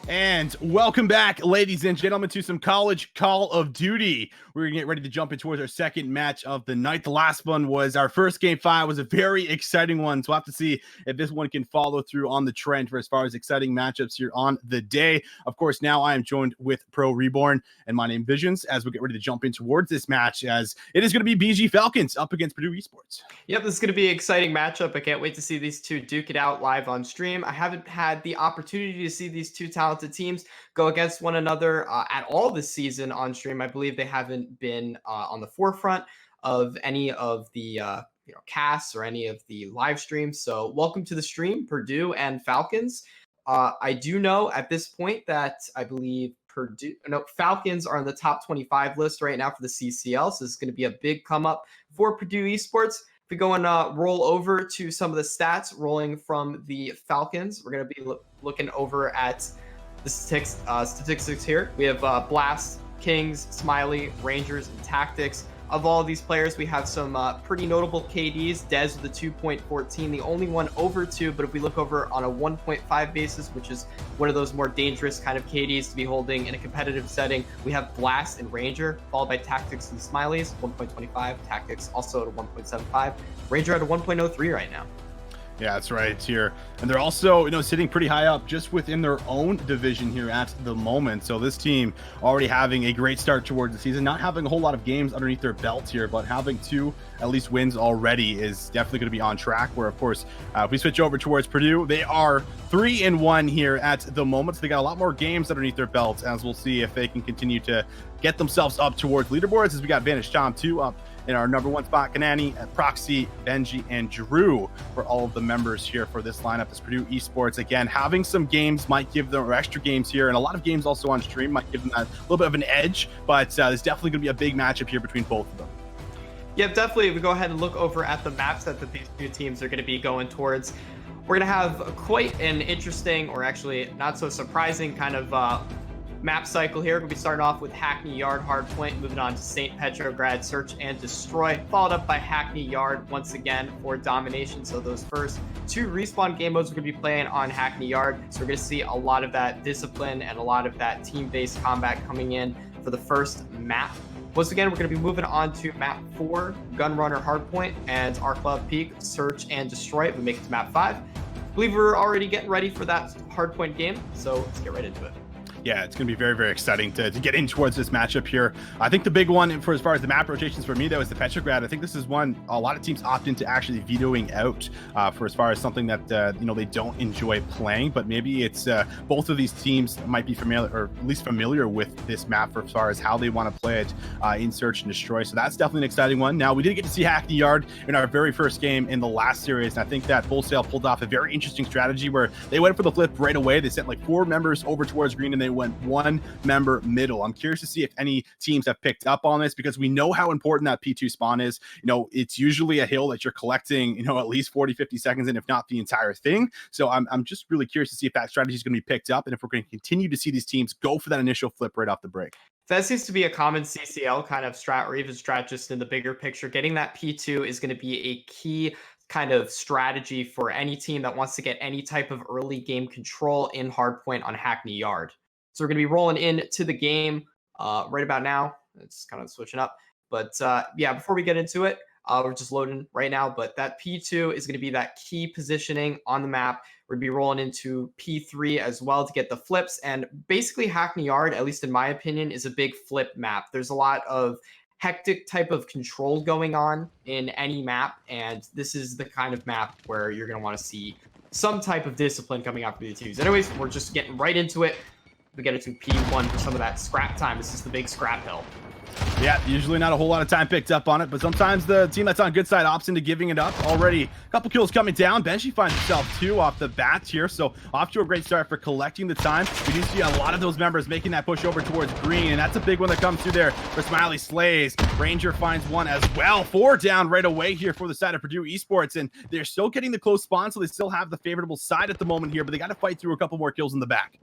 And welcome back, ladies and gentlemen, to some college Call of Duty. We're gonna get ready to jump in towards our second match of the night. The last one was our first game 5, was a very exciting one. So we'll have to see if this one can follow through on the trend for as far as exciting matchups here on the day. Of course, now I am joined with Pro Reborn and my name Visions as we get ready to jump in towards this match, as it is going to be BG Falcons up against Purdue Esports. Yep, this is going to be an exciting matchup. I can't wait to see these two duke it out live on stream. I haven't had the opportunity to see these two talented teams go against one another at all this season on stream. I believe they haven't been on the forefront of any of the casts or any of the live streams. So welcome to the stream, Purdue and Falcons. I do know at this point that I believe Falcons are on the top 25 list right now for the CCL. So this is going to be a big come up for Purdue Esports. If we go and roll over to some of the stats rolling from the Falcons, we're going to be looking over at the statistics here. We have Blast, Kings, Smiley, Rangers, and Tactics. Of all these players, we have some pretty notable KDs. Dez with a 2.14, the only one over 2. But if we look over on a 1.5 basis, which is one of those more dangerous kind of KDs to be holding in a competitive setting, we have Blast and Ranger, followed by Tactics and Smileys, 1.25. Tactics also at a 1.75. Ranger at a 1.03 right now. Yeah, that's right here. And they're also, sitting pretty high up just within their own division here at the moment. So this team already having a great start towards the season, not having a whole lot of games underneath their belts here, but having 2 at least wins already is definitely going to be on track. Where, of course, if we switch over towards Purdue, they are 3-1 here at the moment. So they got a lot more games underneath their belts, as we'll see if they can continue to get themselves up towards leaderboards, as we got Vanish Tom 2 up in our number 1 spot, Kanani, Proxy, Benji, and Drew for all of the members here for this lineup. As Purdue Esports, again, having some games might give them, or extra games here, and a lot of games also on stream might give them a little bit of an edge, but there's definitely going to be a big matchup here between both of them. Yeah, definitely. If we go ahead and look over at the map set that these two teams are going to be going towards, we're going to have quite an interesting, or actually not so surprising, kind of map cycle here. We'll be starting off with Hackney Yard Hardpoint, moving on to St. Petrograd Search and Destroy, followed up by Hackney Yard once again for Domination. So those first 2 respawn game modes we're going to be playing on Hackney Yard. So we're going to see a lot of that discipline and a lot of that team-based combat coming in for the first map. Once again, we're going to be moving on to map 4, Gunrunner Hardpoint, and our Club Peak, Search and Destroy. We make it to map 5. I believe we're already getting ready for that Hardpoint game, so let's get right into it. Yeah, it's going to be very, very exciting to get in towards this matchup here. I think the big one for as far as the map rotations for me, though, is the Petrograd. I think this is one a lot of teams opt into actually vetoing out for as far as something that, they don't enjoy playing. But maybe it's both of these teams might be familiar, or at least familiar with this map for as far as how they want to play it in Search and Destroy. So that's definitely an exciting one. Now, we did get to see Hackney Yard in our very first game in the last series. And I think that Wholesale pulled off a very interesting strategy where they went for the flip right away. They sent like 4 members over towards green, and they went 1 member middle. I'm curious to see if any teams have picked up on this, because we know how important that P2 spawn is. It's usually a hill that you're collecting, at least 40-50 seconds in, if not the entire thing. So I'm just really curious to see if that strategy is going to be picked up, and if we're going to continue to see these teams go for that initial flip right off the break. That seems to be a common CCL kind of strat, or even strat just in the bigger picture. Getting that P2 is going to be a key kind of strategy for any team that wants to get any type of early game control in Hardpoint on Hackney Yard. So we're going to be rolling into the game right about now. It's kind of switching up. But yeah, before we get into it, we're just loading right now. But that P2 is going to be that key positioning on the map. We're going to be rolling into P3 as well to get the flips. And basically Hackney Yard, at least in my opinion, is a big flip map. There's a lot of hectic type of control going on in any map. And this is the kind of map where you're going to want to see some type of discipline coming out from the teams. Anyways, we're just getting right into it. We get it to P1 for some of that scrap time. This is the big scrap hill. Yeah, usually not a whole lot of time picked up on it, but sometimes the team that's on good side opts into giving it up. Already a couple kills coming down. Benji finds himself 2 off the bat here, so off to a great start for collecting the time. We do see a lot of those members making that push over towards green, and that's a big one that comes through there for Smiley Slays. Ranger finds 1 as well. 4 down right away here for the side of Purdue Esports, and they're still getting the close spawn, so they still have the favorable side at the moment here, but they got to fight through a couple more kills in the back.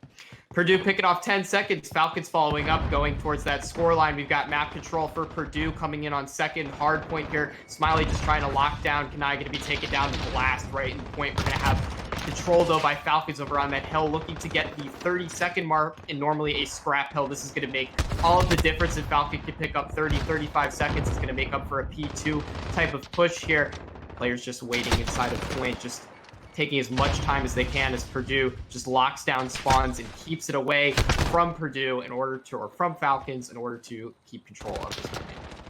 Purdue picking off 10 seconds. Falcons following up, going towards that score line. We've got map control for Purdue coming in on second. Hard point here. Smiley just trying to lock down. Kanai going to be taken down to Blast right in the point. We're going to have control, though, by Falcons over on that hill, looking to get the 30-second mark in normally a scrap hill. This is going to make all of the difference. If Falcon can pick up 30, 35 seconds, it's going to make up for a P2 type of push here. Players just waiting inside of point, just taking as much time as they can as Purdue just locks down spawns and keeps it away from Purdue or from Falcons in order to keep control of this point.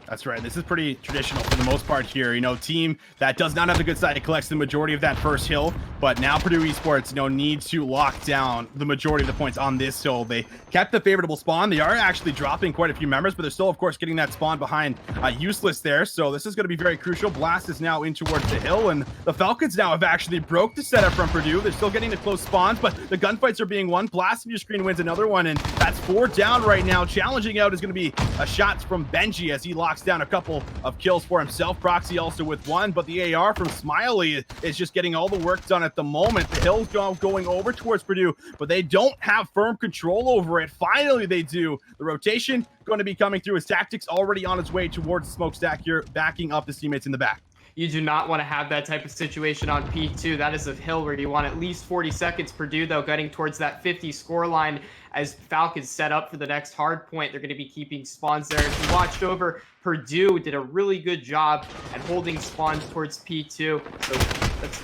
That's right. This is pretty traditional for the most part here. Team that does not have the good side collects the majority of that first hill, but now Purdue Esports, needs to lock down the majority of the points on this hill. They kept the favorable spawn. They are actually dropping quite a few members, but they're still, of course, getting that spawn behind Useless there. So this is going to be very crucial. Blast is now in towards the hill, and the Falcons now have actually broke the setup from Purdue. They're still getting the close spawns, but the gunfights are being won. Blast of your screen wins another one, and that's 4 down right now. Challenging out is going to be a shot from Benji as he locks down a couple of kills for himself. Proxy also with 1, but the AR from Smiley is just getting all the work done at the moment. The hill's going over towards Purdue, but they don't have firm control over it. Finally, they do. The rotation going to be coming through. His Tactics already on its way towards the smokestack here, backing up his teammates in the back. You do not want to have that type of situation on P2. That is a hill where you want at least 40 seconds. Purdue, though, getting towards that 50 score line as Falcons set up for the next hard point. They're going to be keeping spawns there. If you watched over, Purdue did a really good job at holding spawns towards P2. So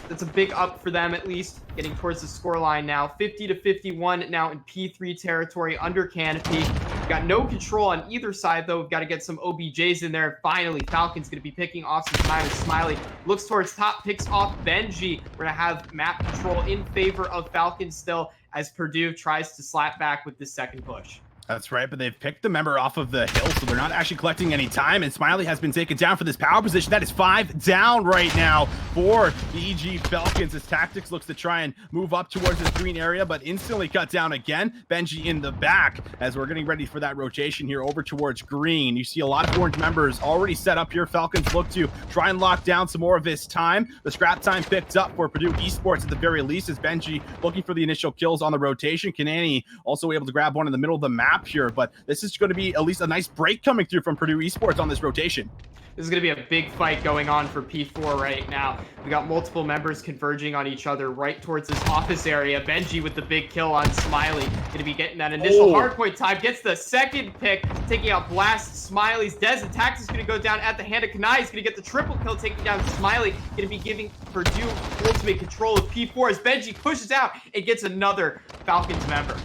that's a big up for them, at least, getting towards the score line now. 50-51 now in P3 territory under Canopy. We've got no control on either side, though. We've got to get some OBJs in there. Finally, Falcons going to be picking off some time as Smiley looks towards top, picks off Benji. We're going to have map control in favor of Falcons still as Purdue tries to slap back with this second push. That's right, but they've picked the member off of the hill, so they're not actually collecting any time, and Smiley has been taken down for this power position. That is 5 down right now for the EG Falcons. His Tactics looks to try and move up towards this green area, but instantly cut down again. Benji in the back as we're getting ready for that rotation here over towards green. You see a lot of orange members already set up here. Falcons look to try and lock down some more of his time. The scrap time picked up for Purdue Esports at the very least as Benji looking for the initial kills on the rotation. Kanani also able to grab one in the middle of the map here, but this is going to be at least a nice break coming through from Purdue Esports on this rotation. This is going to be a big fight going on for P4 right now. We got multiple members converging on each other right towards this office area. Benji with the big kill on Smiley. Going to be getting that initial hardpoint time. Gets the second pick, taking out Blast. Smiley's Des and Tax is going to go down at the hand of Kanai. He's going to get the triple kill, taking down Smiley. Going to be giving Purdue ultimate control of P4 as Benji pushes out and gets another Falcons member.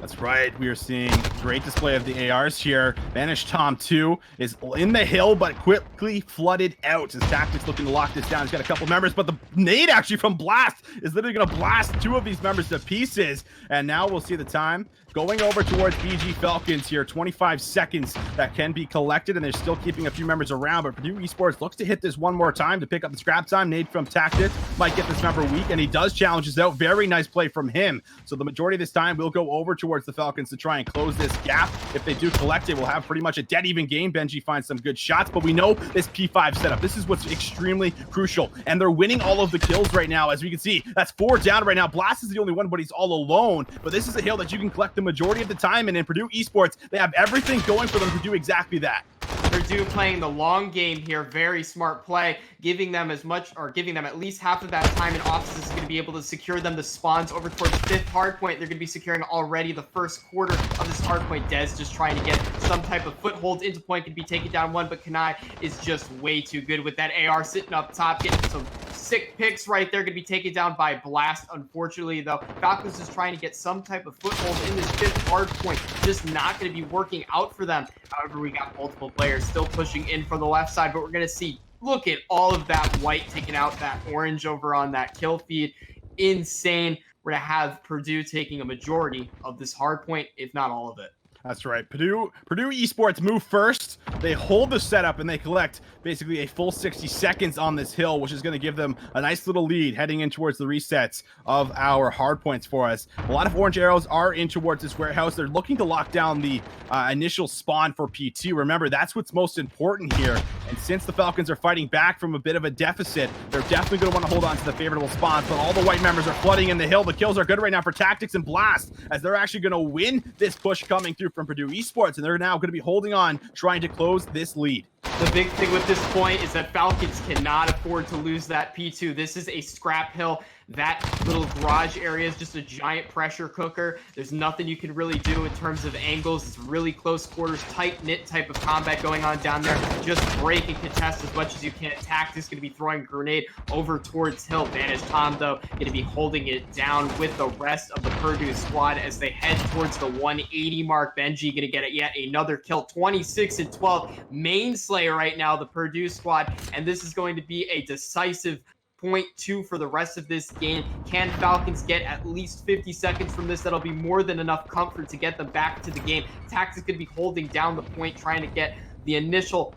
That's right. We are seeing great display of the ARs here. Vanish Tom 2 is in the hill, but quickly flooded out. His Tactics looking to lock this down. He's got a couple members, but the nade actually from Blast is literally going to blast 2 of these members to pieces. And now we'll see the time going over towards BG Falcons here. 25 seconds that can be collected, and they're still keeping a few members around. But Purdue Esports looks to hit this one more time to pick up the scrap time. Nade from Tactics might get this member weak, and he does challenge us out. Very nice play from him. So the majority of this time will go over towards the Falcons to try and close this gap. If they do collect it, we'll have pretty much a dead even game. Benji finds some good shots, but we know this P5 setup. This is what's extremely crucial, and they're winning all of the kills right now. As we can see, that's 4 down right now. Blast is the only one, but he's all alone. But this is a hill that you can collect the majority of the time, and in Purdue Esports, they have everything going for them to do exactly that. Purdue playing the long game here. Very smart play, giving them at least half of that time in offices is going to be able to secure them the spawns over towards 5th hardpoint. They're going to be securing already the first quarter of this hardpoint. Des just trying to get some type of foothold into point, could be taking down one, but Kanai is just way too good with that AR sitting up top, getting some sick picks right there. Going to be taken down by Blast. Unfortunately, though, Falcons is trying to get some type of foothold in this 5th hardpoint. Just not going to be working out for them. However, we got multiple players still pushing in from the left side, but we're going to see, look at all of that white taking out that orange over on that kill feed. Insane. We're going to have Purdue taking a majority of this hard point, if not all of it. That's right. Purdue Esports move first. They hold the setup and they collect basically a full 60 seconds on this hill, which is going to give them a nice little lead heading in towards the resets of our hard points for us. A lot of orange arrows are in towards this warehouse. They're looking to lock down the initial spawn for P2. Remember, that's what's most important here. And since the Falcons are fighting back from a bit of a deficit, they're definitely going to want to hold on to the favorable spawns. But all the white members are flooding in the hill. The kills are good right now for Tactics and Blast, as they're actually going to win this push coming through from Purdue Esports, and they're now going to be holding on, trying to close this lead. The big thing with this point is that Falcons cannot afford to lose that P2. This is a scrap hill. That little garage area is just a giant pressure cooker. There's nothing you can really do in terms of angles. It's really close quarters, tight-knit type of combat going on down there. Just break and contest as much as you can. Tactics going to be throwing a grenade over towards Hill. Vanish Tom, though, going to be holding it down with the rest of the Purdue squad as they head towards the 180 mark. Benji going to get yet another kill. 26-12. Main Slayer right now, the Purdue squad. And this is going to be a decisive .2 for the rest of this game. Can Falcons get at least 50 seconds from this? That'll be more than enough comfort to get them back to the game. Tactics going to be holding down the point, trying to get the initial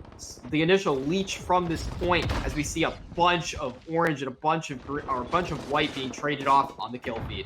leech from this point as we see a bunch of orange and a bunch of white being traded off on the kill feed.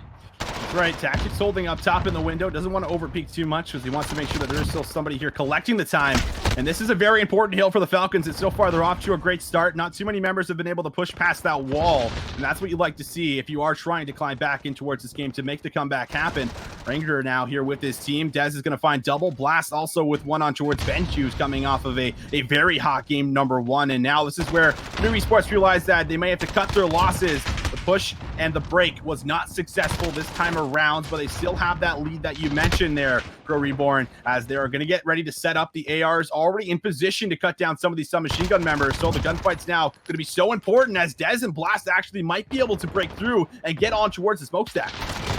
Right, Tactics holding up top in the window. Doesn't want to overpeak too much because he wants to make sure that there is still somebody here collecting the time. And this is a very important hill for the Falcons. And so far, they're off to a great start. Not too many members have been able to push past that wall. And that's what you'd like to see if you are trying to climb back in towards this game to make the comeback happen. Ranger now here with his team. Dez is going to find double. Blast also with one on towards Benji, who's coming off of a very hot game #1. And now this is where Purdue Esports realized that they may have to cut their losses. The push and the break was not successful this time around, but they still have that lead that you mentioned there, Pro Reborn, as they are going to get ready to set up. The ARs already in position to cut down some of these submachine gun members. So the gunfight's now going to be so important as Dez and Blast actually might be able to break through and get on towards the smokestack.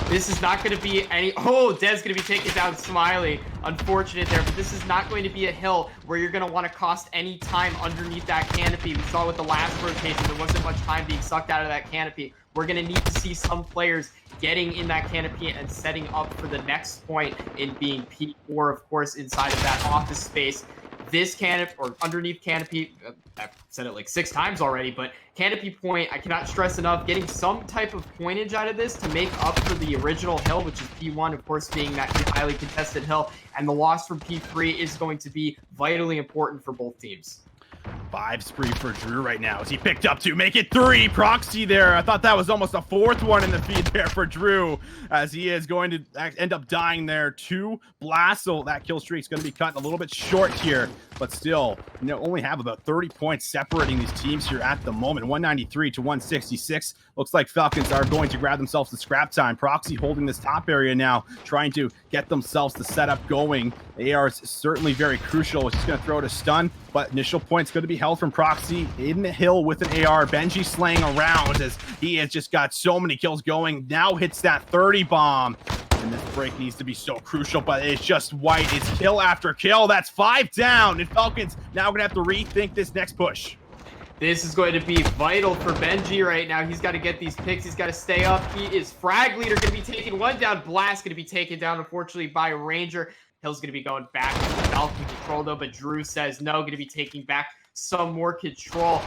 This is not going to be any... Oh, Dez going to be taken down. Smiley. Unfortunate there, but this is not going to be a hill where you're going to want to cost any time underneath that canopy. We saw with the last rotation, there wasn't much time being sucked out of that canopy. We're going to need to see some players getting in that canopy and setting up for the next point in being P4, of course, inside of that office space. This canopy, or underneath canopy, I've said it like 6 times already, but canopy point, I cannot stress enough, getting some type of pointage out of this to make up for the original hill, which is P1, of course, being that highly contested hill, and the loss from P3 is going to be vitally important for both teams. 5 spree for Drew right now as he picked up 2, make it 3. Proxy there. I thought that was almost a 4th one in the feed there for Drew as he is going to end up dying there. 2 blasts, so that kill streak is going to be cut a little bit short here, but still, only have about 30 points separating these teams here at the moment. 193 to 166. Looks like Falcons are going to grab themselves the scrap time. Proxy holding this top area now, trying to get themselves the setup going. AR is certainly very crucial. It's just going to throw it a stun, but initial point's going to be held from Proxy in the hill with an AR. Benji slaying around as he has just got so many kills going. Now hits that 30 bomb. And this break needs to be so crucial, but it's just white. It's kill after kill. That's 5 down. And Falcons now going to have to rethink this next push. This is going to be vital for Benji right now. He's got to get these picks. He's got to stay up. He is frag leader, going to be taking one down. Blast going to be taken down, unfortunately, by Ranger. Hill's going to be going back to Falcon control, though, but Drew says no, going to be taking back some more control.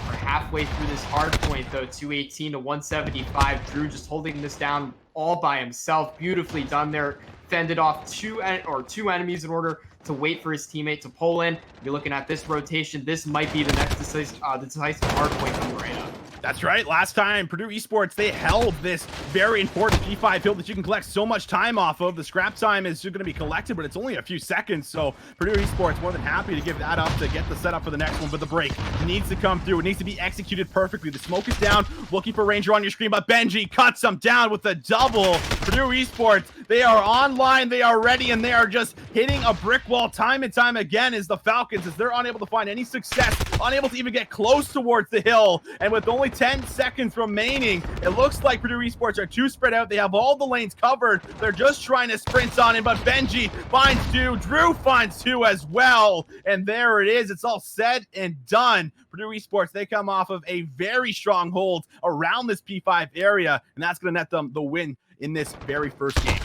We're halfway through this hard point, though, 218 to 175. Drew just holding this down all by himself. Beautifully done there. Fended off two enemies in order to wait for his teammate to pull in. You're looking at this rotation. This might be the next decisive hard point coming right up. That's right. Last time, Purdue Esports, they held this very important P5 hill that you can collect so much time off of. The scrap time is going to be collected, but it's only a few seconds. So Purdue Esports more than happy to give that up to get the setup for the next one. But the break needs to come through. It needs to be executed perfectly. The smoke is down. Looking for Ranger on your screen, but Benji cuts him down with a double. Purdue Esports, they are online, they are ready, and they are just hitting a brick wall time and time again as the Falcons, as they're unable to find any success, unable to even get close towards the hill. And with only 10 seconds remaining, it looks like Purdue Esports are too spread out. They have all the lanes covered. They're just trying to sprint on him, but Benji finds 2. Drew finds 2 as well. And there it is. It's all said and done. Purdue Esports, they come off of a very strong hold around this P5 area, and that's going to net them the win in this very first game.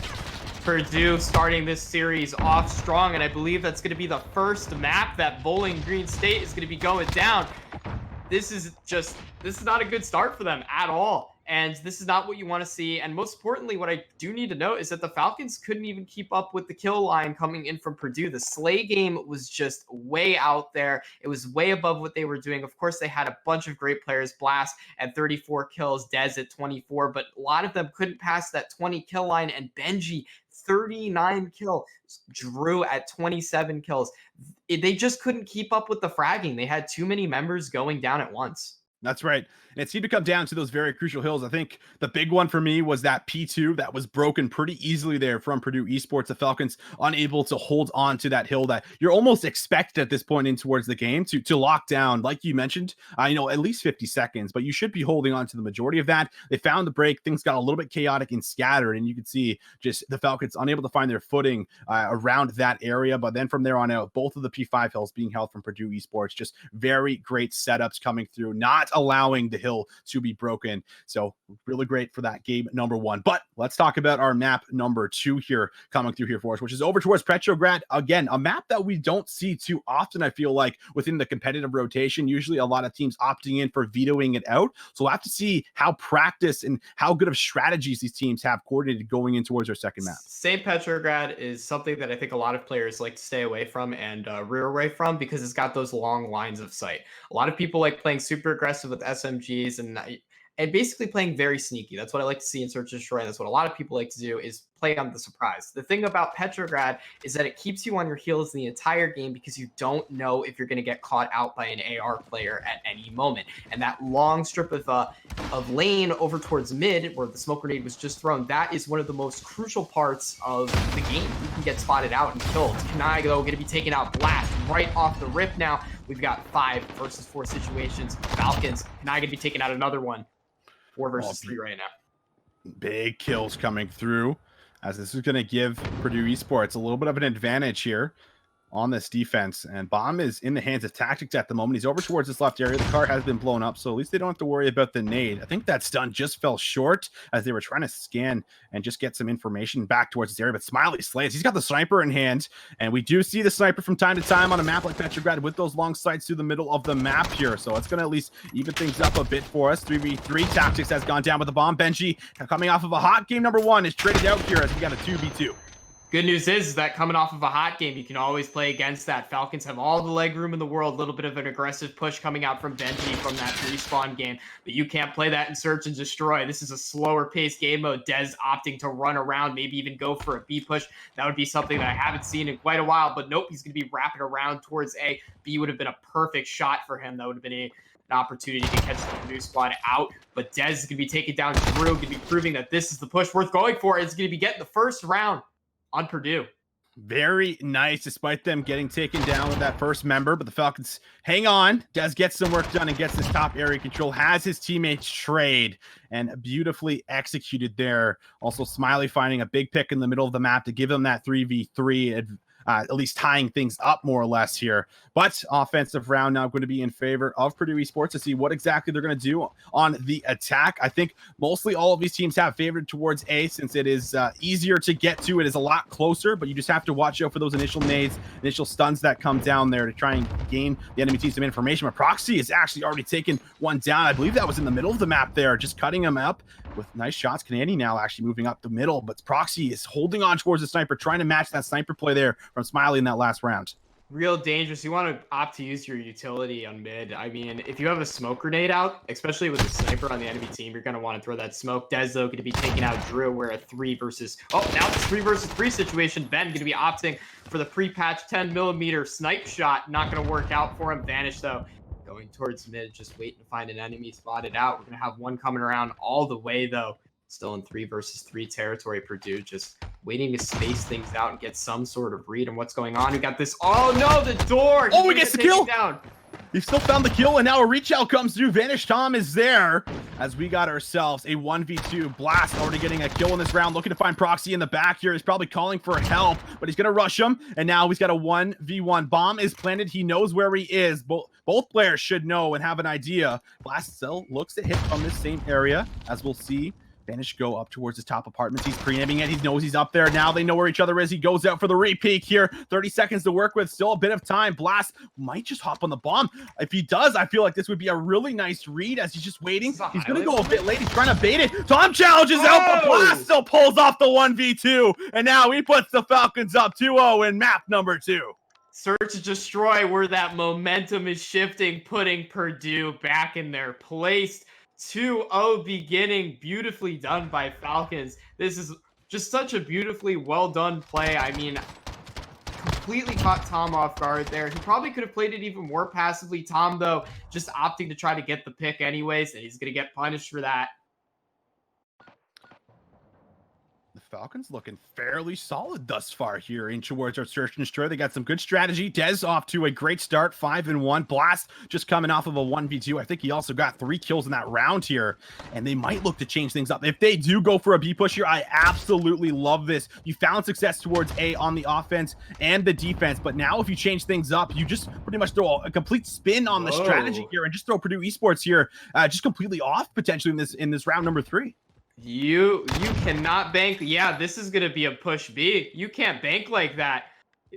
Purdue starting this series off strong, and I believe that's going to be the first map that Bowling Green State is going to be going down. This is not a good start for them at all. And this is not what you want to see. And most importantly, what I do need to note is that the Falcons couldn't even keep up with the kill line coming in from Purdue. The Slay game was just way out there. It was way above what they were doing. Of course, they had a bunch of great players. Blast at 34 kills, Dez at 24, but a lot of them couldn't pass that 20 kill line. And Benji, 39 kills, Drew at 27 kills. They just couldn't keep up with the fragging. They had too many members going down at once. That's right. And it seemed to come down to those very crucial hills. I think the big one for me was that P2 that was broken pretty easily there from Purdue Esports. The Falcons unable to hold on to that hill that you're almost expected at this point in towards the game to lock down, like you mentioned, at least 50 seconds, but you should be holding on to the majority of that. They found the break. Things got a little bit chaotic and scattered, and you could see just the Falcons unable to find their footing around that area. But then from there on out, both of the P5 hills being held from Purdue Esports, just very great setups coming through, not allowing the hill to be broken. So really great for that game number one. But let's talk about our map number two here coming through here for us, which is over towards Petrograd. Again, a map that we don't see too often, I feel like, within the competitive rotation. Usually a lot of teams opting in for vetoing it out. So we'll have to see how practice and how good of strategies these teams have coordinated going in towards their second map. St. Petrograd is something that I think a lot of players like to stay away from and rear away from because it's got those long lines of sight. A lot of people like playing super aggressive with SMGs and basically playing very sneaky. That's what I like to see in Search and Destroy. And that's what a lot of people like to do is play on the surprise. The thing about Petrograd is that it keeps you on your heels the entire game because you don't know if you're going to get caught out by an AR player at any moment. And that long strip of lane over towards mid where the smoke grenade was just thrown, that is one of the most crucial parts of the game. You can get spotted out and killed. Kanai, though, going to be taken out blast right off the rip now. We've got 5 versus 4 situations. Falcons, Kanai going to be taking out another one. 4 versus 3 right now. Big kills coming through, as this is going to give Purdue Esports a little bit of an advantage here on this defense. And Bomb is in the hands of Tactics at the moment. He's over towards this left area. The car has been blown up, so at least they don't have to worry about the nade. I think that stun just fell short as they were trying to scan and just get some information back towards this area. But Smiley slays. He's got the sniper in hand, and we do see the sniper from time to time on a map like Petrograd with those long sights through the middle of the map here. So it's going to at least even things up a bit for us. 3v3 Tactics has gone down with the bomb. Benji, coming off of a hot game number 1, is traded out here as we got a 2v2. Good news is that coming off of a hot game, you can always play against that. Falcons have all the leg room in the world, a little bit of an aggressive push coming out from Benji from that respawn game, but you can't play that in Search and Destroy. This is a slower paced game mode. Dez opting to run around, maybe even go for a B push. That would be something that I haven't seen in quite a while, but nope, he's going to be wrapping around towards A. B would have been a perfect shot for him. That would have been an opportunity to catch the Purdue squad out, but Dez is going to be taken down Drew, going to be proving that this is the push worth going for. It's going to be getting the first round on Purdue. Very nice, despite them getting taken down with that first member, but the Falcons hang on. Does get some work done and gets this top area control, has his teammates trade, and beautifully executed there. Also, Smiley finding a big pick in the middle of the map to give them that 3v3 at least tying things up more or less here. But offensive round now going to be in favor of Purdue Esports to see what exactly they're going to do on the attack. I think mostly all of these teams have favored towards A since it is easier to get to. It is a lot closer, but you just have to watch out for those initial nades, initial stuns that come down there to try and gain the enemy team some information. But Proxy has actually already taken one down. I believe that was in the middle of the map there, just cutting him up with nice shots. Canadian now actually moving up the middle, but Proxy is holding on towards the sniper, trying to match that sniper play there from Smiley in that last round. Real dangerous. You want to opt to use your utility on mid. I mean, if you have a smoke grenade out, especially with a sniper on the enemy team, you're going to want to throw that smoke. Dez, though, going to be taking out Drew. We're a 3 versus... Oh, now it's 3 versus 3 situation. Ben going to be opting for the pre-patch 10mm snipe shot. Not going to work out for him. Vanish, though, going towards mid, just waiting to find an enemy spotted out. We're going to have one coming around all the way, though. Still in 3 versus 3 territory. Purdue just waiting to space things out and get some sort of read on what's going on. We got this. Oh no, the door. Oh, he gets the kill. Down. He still found the kill, and now a reach out comes through. Vanish Tom is there as we got ourselves a 1v2. Blast already getting a kill in this round, looking to find Proxy in the back here. He's probably calling for help, but he's going to rush him, and now he's got a 1v1. Bomb is planted. He knows where he is. Both players should know and have an idea. Blast still looks to hit from this same area, as we'll see. Vanish go up towards his top apartments. He's preempting it. He knows he's up there. Now they know where each other is. He goes out for the repeat here. 30 seconds to work with. Still a bit of time. Blast might just hop on the bomb. If he does, I feel like this would be a really nice read as he's just waiting. He's going to go a bit late. He's trying to bait it. Tom challenges out, but Blast still pulls off the 1v2. And now he puts the Falcons up 2-0 in map number 2. Search and Destroy, where that momentum is shifting, putting Purdue back in their place. 2-0 beginning, beautifully done by Falcons. This is just such a beautifully well done play. I mean, completely caught Tom off guard there. He probably could have played it even more passively. Tom, though, just opting to try to get the pick anyways, and he's going to get punished for that. The Falcons looking fairly solid thus far here in towards our search and destroy. They got some good strategy. Dez off to a great start, 5-1. Blast just coming off of a 1v2. I think he also got 3 kills in that round here, and they might look to change things up. If they do go for a B push here, I absolutely love this. You found success towards A on the offense and the defense, but now if you change things up, you just pretty much throw a complete spin on the strategy here and just throw Purdue Esports here just completely off potentially in this round number 3. You cannot bank. Yeah, this is going to be a push B. You can't bank like that.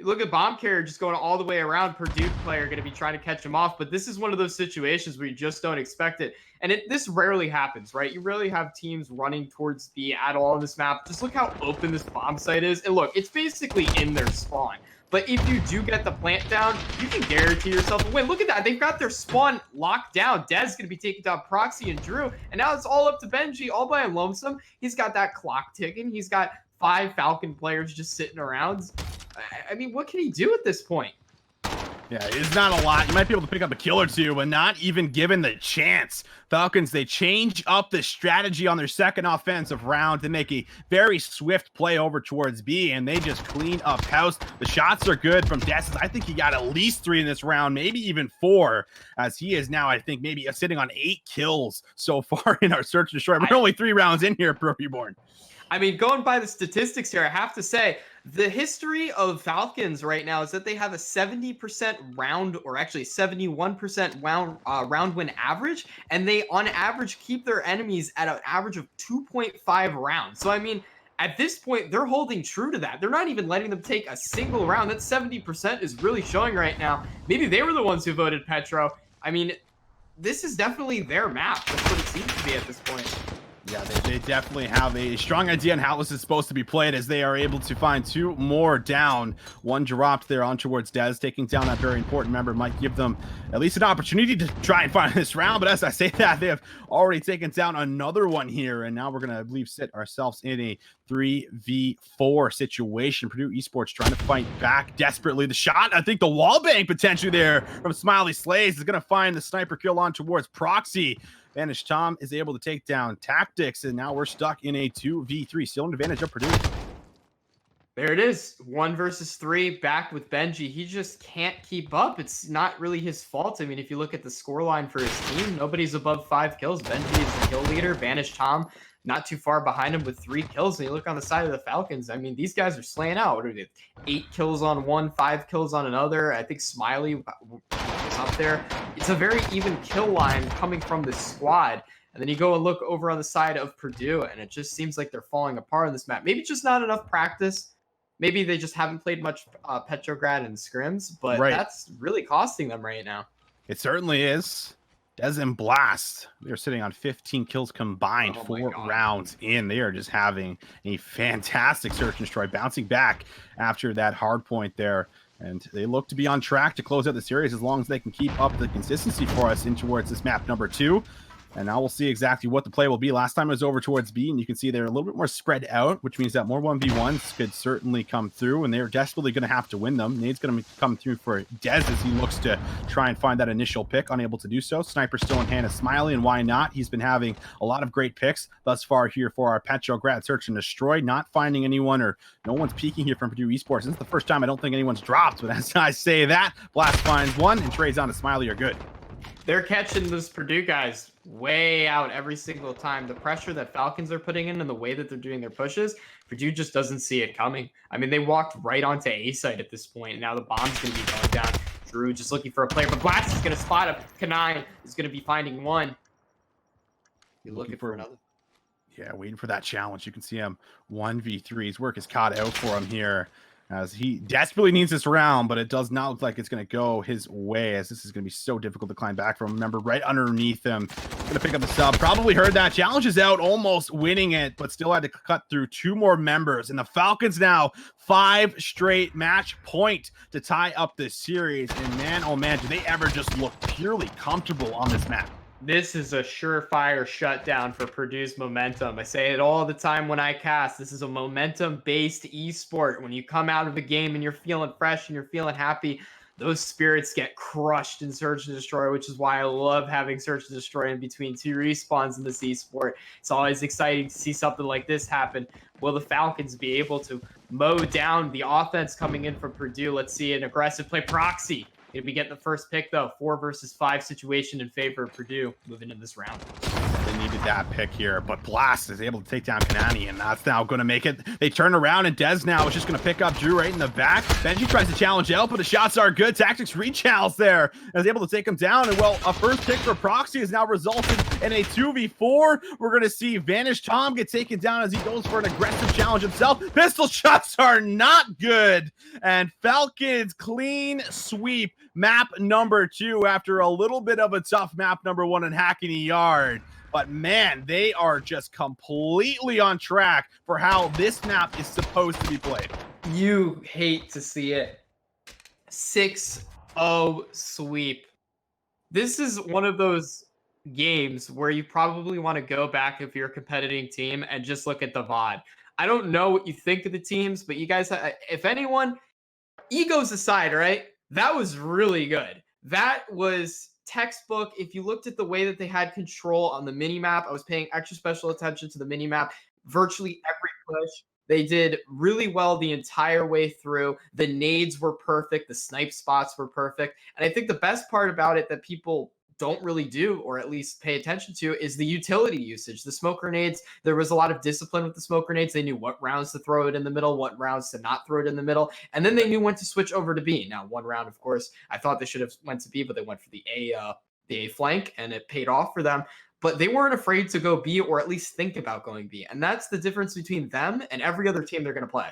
Look at Bomb Carrier just going all the way around. Purdue player going to be trying to catch him off. But this is one of those situations where you just don't expect it. And this rarely happens, right? You rarely have teams running towards B at all on this map. Just look how open this bomb site is. And look, it's basically in their spawn. But if you do get the plant down, you can guarantee yourself a win. Look at that. They've got their spawn locked down. Dez going to be taking down Proxy and Drew. And now it's all up to Benji all by lonesome. He's got that clock ticking. He's got 5 Falcon players just sitting around. I mean, what can he do at this point? Yeah, it's not a lot. You might be able to pick up a kill or two, but not even given the chance. Falcons, they change up the strategy on their second offensive round to make a very swift play over towards B, and they just clean up house. The shots are good from Dessus. I think he got at least 3 in this round, maybe even 4, as he is now, I think, maybe sitting on 8 kills so far in our search and destroy. We're only 3 rounds in here, Pro Reborn. I mean, going by the statistics here, I have to say, the history of Falcons right now is that they have a 70% round, or actually 71% round win average, and they, on average, keep their enemies at an average of 2.5 rounds. So, I mean, at this point, they're holding true to that. They're not even letting them take a single round. That 70% is really showing right now. Maybe they were the ones who voted Petro. I mean, this is definitely their map. That's what it seems to be at this point. Yeah, they definitely have a strong idea on how this is supposed to be played, as they are able to find 2 more down. 1 dropped there on towards Dez, taking down that very important member. Might give them at least an opportunity to try and find this round, but as I say that, they have already taken down another one here, and now we're going to, I believe, sit ourselves in a 3v4 situation. Purdue Esports trying to fight back desperately. The shot, I think the wall bang potentially there from Smiley Slays is going to find the sniper kill on towards Proxy. Vanish Tom is able to take down Tactics, and now we're stuck in a 2v3. Still an advantage of Purdue. There it is. 1 versus 3 back with Benji. He just can't keep up. It's not really his fault. I mean, if you look at the scoreline for his team, nobody's above 5 kills. Benji is the kill leader. Vanish Tom not too far behind him with 3 kills. And you look on the side of the Falcons, I mean, these guys are slaying out. What are they? 8 kills on one, 5 kills on another. I think Smiley was up there. It's a very even kill line coming from this squad. And then you go and look over on the side of Purdue, and it just seems like they're falling apart on this map. Maybe just not enough practice. Maybe they just haven't played much Petrograd and scrims, but that's really costing them right now. It certainly is. Dez and Blast, they're sitting on 15 kills combined, 4 rounds in. They are just having a fantastic search and destroy, bouncing back after that hard point there. And they look to be on track to close out the series as long as they can keep up the consistency for us in towards this map number 2. And now we'll see exactly what the play will be. Last time it was over towards B, and you can see they're a little bit more spread out, which means that more 1v1s could certainly come through, and they're desperately going to have to win them. Nade's going to come through for Dez as he looks to try and find that initial pick, unable to do so. Sniper still in hand of Smiley, and why not? He's been having a lot of great picks thus far here for our Petrograd search and destroy, not finding anyone, or no one's peeking here from Purdue Esports. This is the first time I don't think anyone's dropped, but as I say that, Blast finds one, and trades on to Smiley are good. They're catching those Purdue guys way out every single time. The pressure that Falcons are putting in and the way that they're doing their pushes, Purdue just doesn't see it coming. I mean, they walked right onto A site at this point, and now the bomb's going to be going down. Drew just looking for a player, but Blast is going to spot a Kanai, is going to be finding one. You're looking for another. Yeah, waiting for that challenge. You can see him 1v3. His work is caught out for him here, as he desperately needs this round, but it does not look like it's going to go his way, as this is going to be so difficult to climb back from. Remember, right underneath him. Going to pick up the sub. Probably heard that. Challenge is out, almost winning it, but still had to cut through 2 more members. And the Falcons now 5 straight match point to tie up this series. And man, oh man, do they ever just look purely comfortable on this map. This is a surefire shutdown for Purdue's momentum. I say it all the time when I cast. This is a momentum-based esport. When you come out of a game and you're feeling fresh and you're feeling happy, those spirits get crushed in Search and Destroy, which is why I love having Search and Destroy in between two respawns in this esport. It's always exciting to see something like this happen. Will the Falcons be able to mow down the offense coming in from Purdue? Let's see an aggressive play. Proxy going to be getting the first pick, though. 4 versus 5 situation in favor of Purdue moving in this round. They needed that pick here, but Blast is able to take down Kanani, and that's now going to make it. They turn around, and Dez now is just going to pick up Drew right in the back. Benji tries to challenge out, but the shots are good. Tactics rechals there, and is able to take him down. And well, a first pick for Proxy has now resulted in a 2v4. We're going to see Vanish Tom get taken down as he goes for an aggressive challenge himself. Pistol shots are not good, and Falcons clean sweep map number 2 after a little bit of a tough map number 1 in Hackney Yard. But man, they are just completely on track for how this map is supposed to be played. You hate to see it. 6-0 sweep. This is one of those games where you probably want to go back if you're a competitive team and just look at the VOD. I don't know what you think of the teams, but you guys, if anyone, egos aside, right? That was really good. That was textbook. If you looked at the way that they had control on the mini map, I was paying extra special attention to the mini map. Virtually every push, they did really well the entire way through. The nades were perfect. The snipe spots were perfect. And I think the best part about it that people don't really do, or at least pay attention to, is the utility usage. The smoke grenades, there was a lot of discipline with the smoke grenades. They knew what rounds to throw it in the middle, what rounds to not throw it in the middle, and then they knew when to switch over to B. Now, one round, of course, I thought they should have went to B, but they went for the A flank, and it paid off for them. But they weren't afraid to go B, or at least think about going B, and that's the difference between them and every other team they're going to play.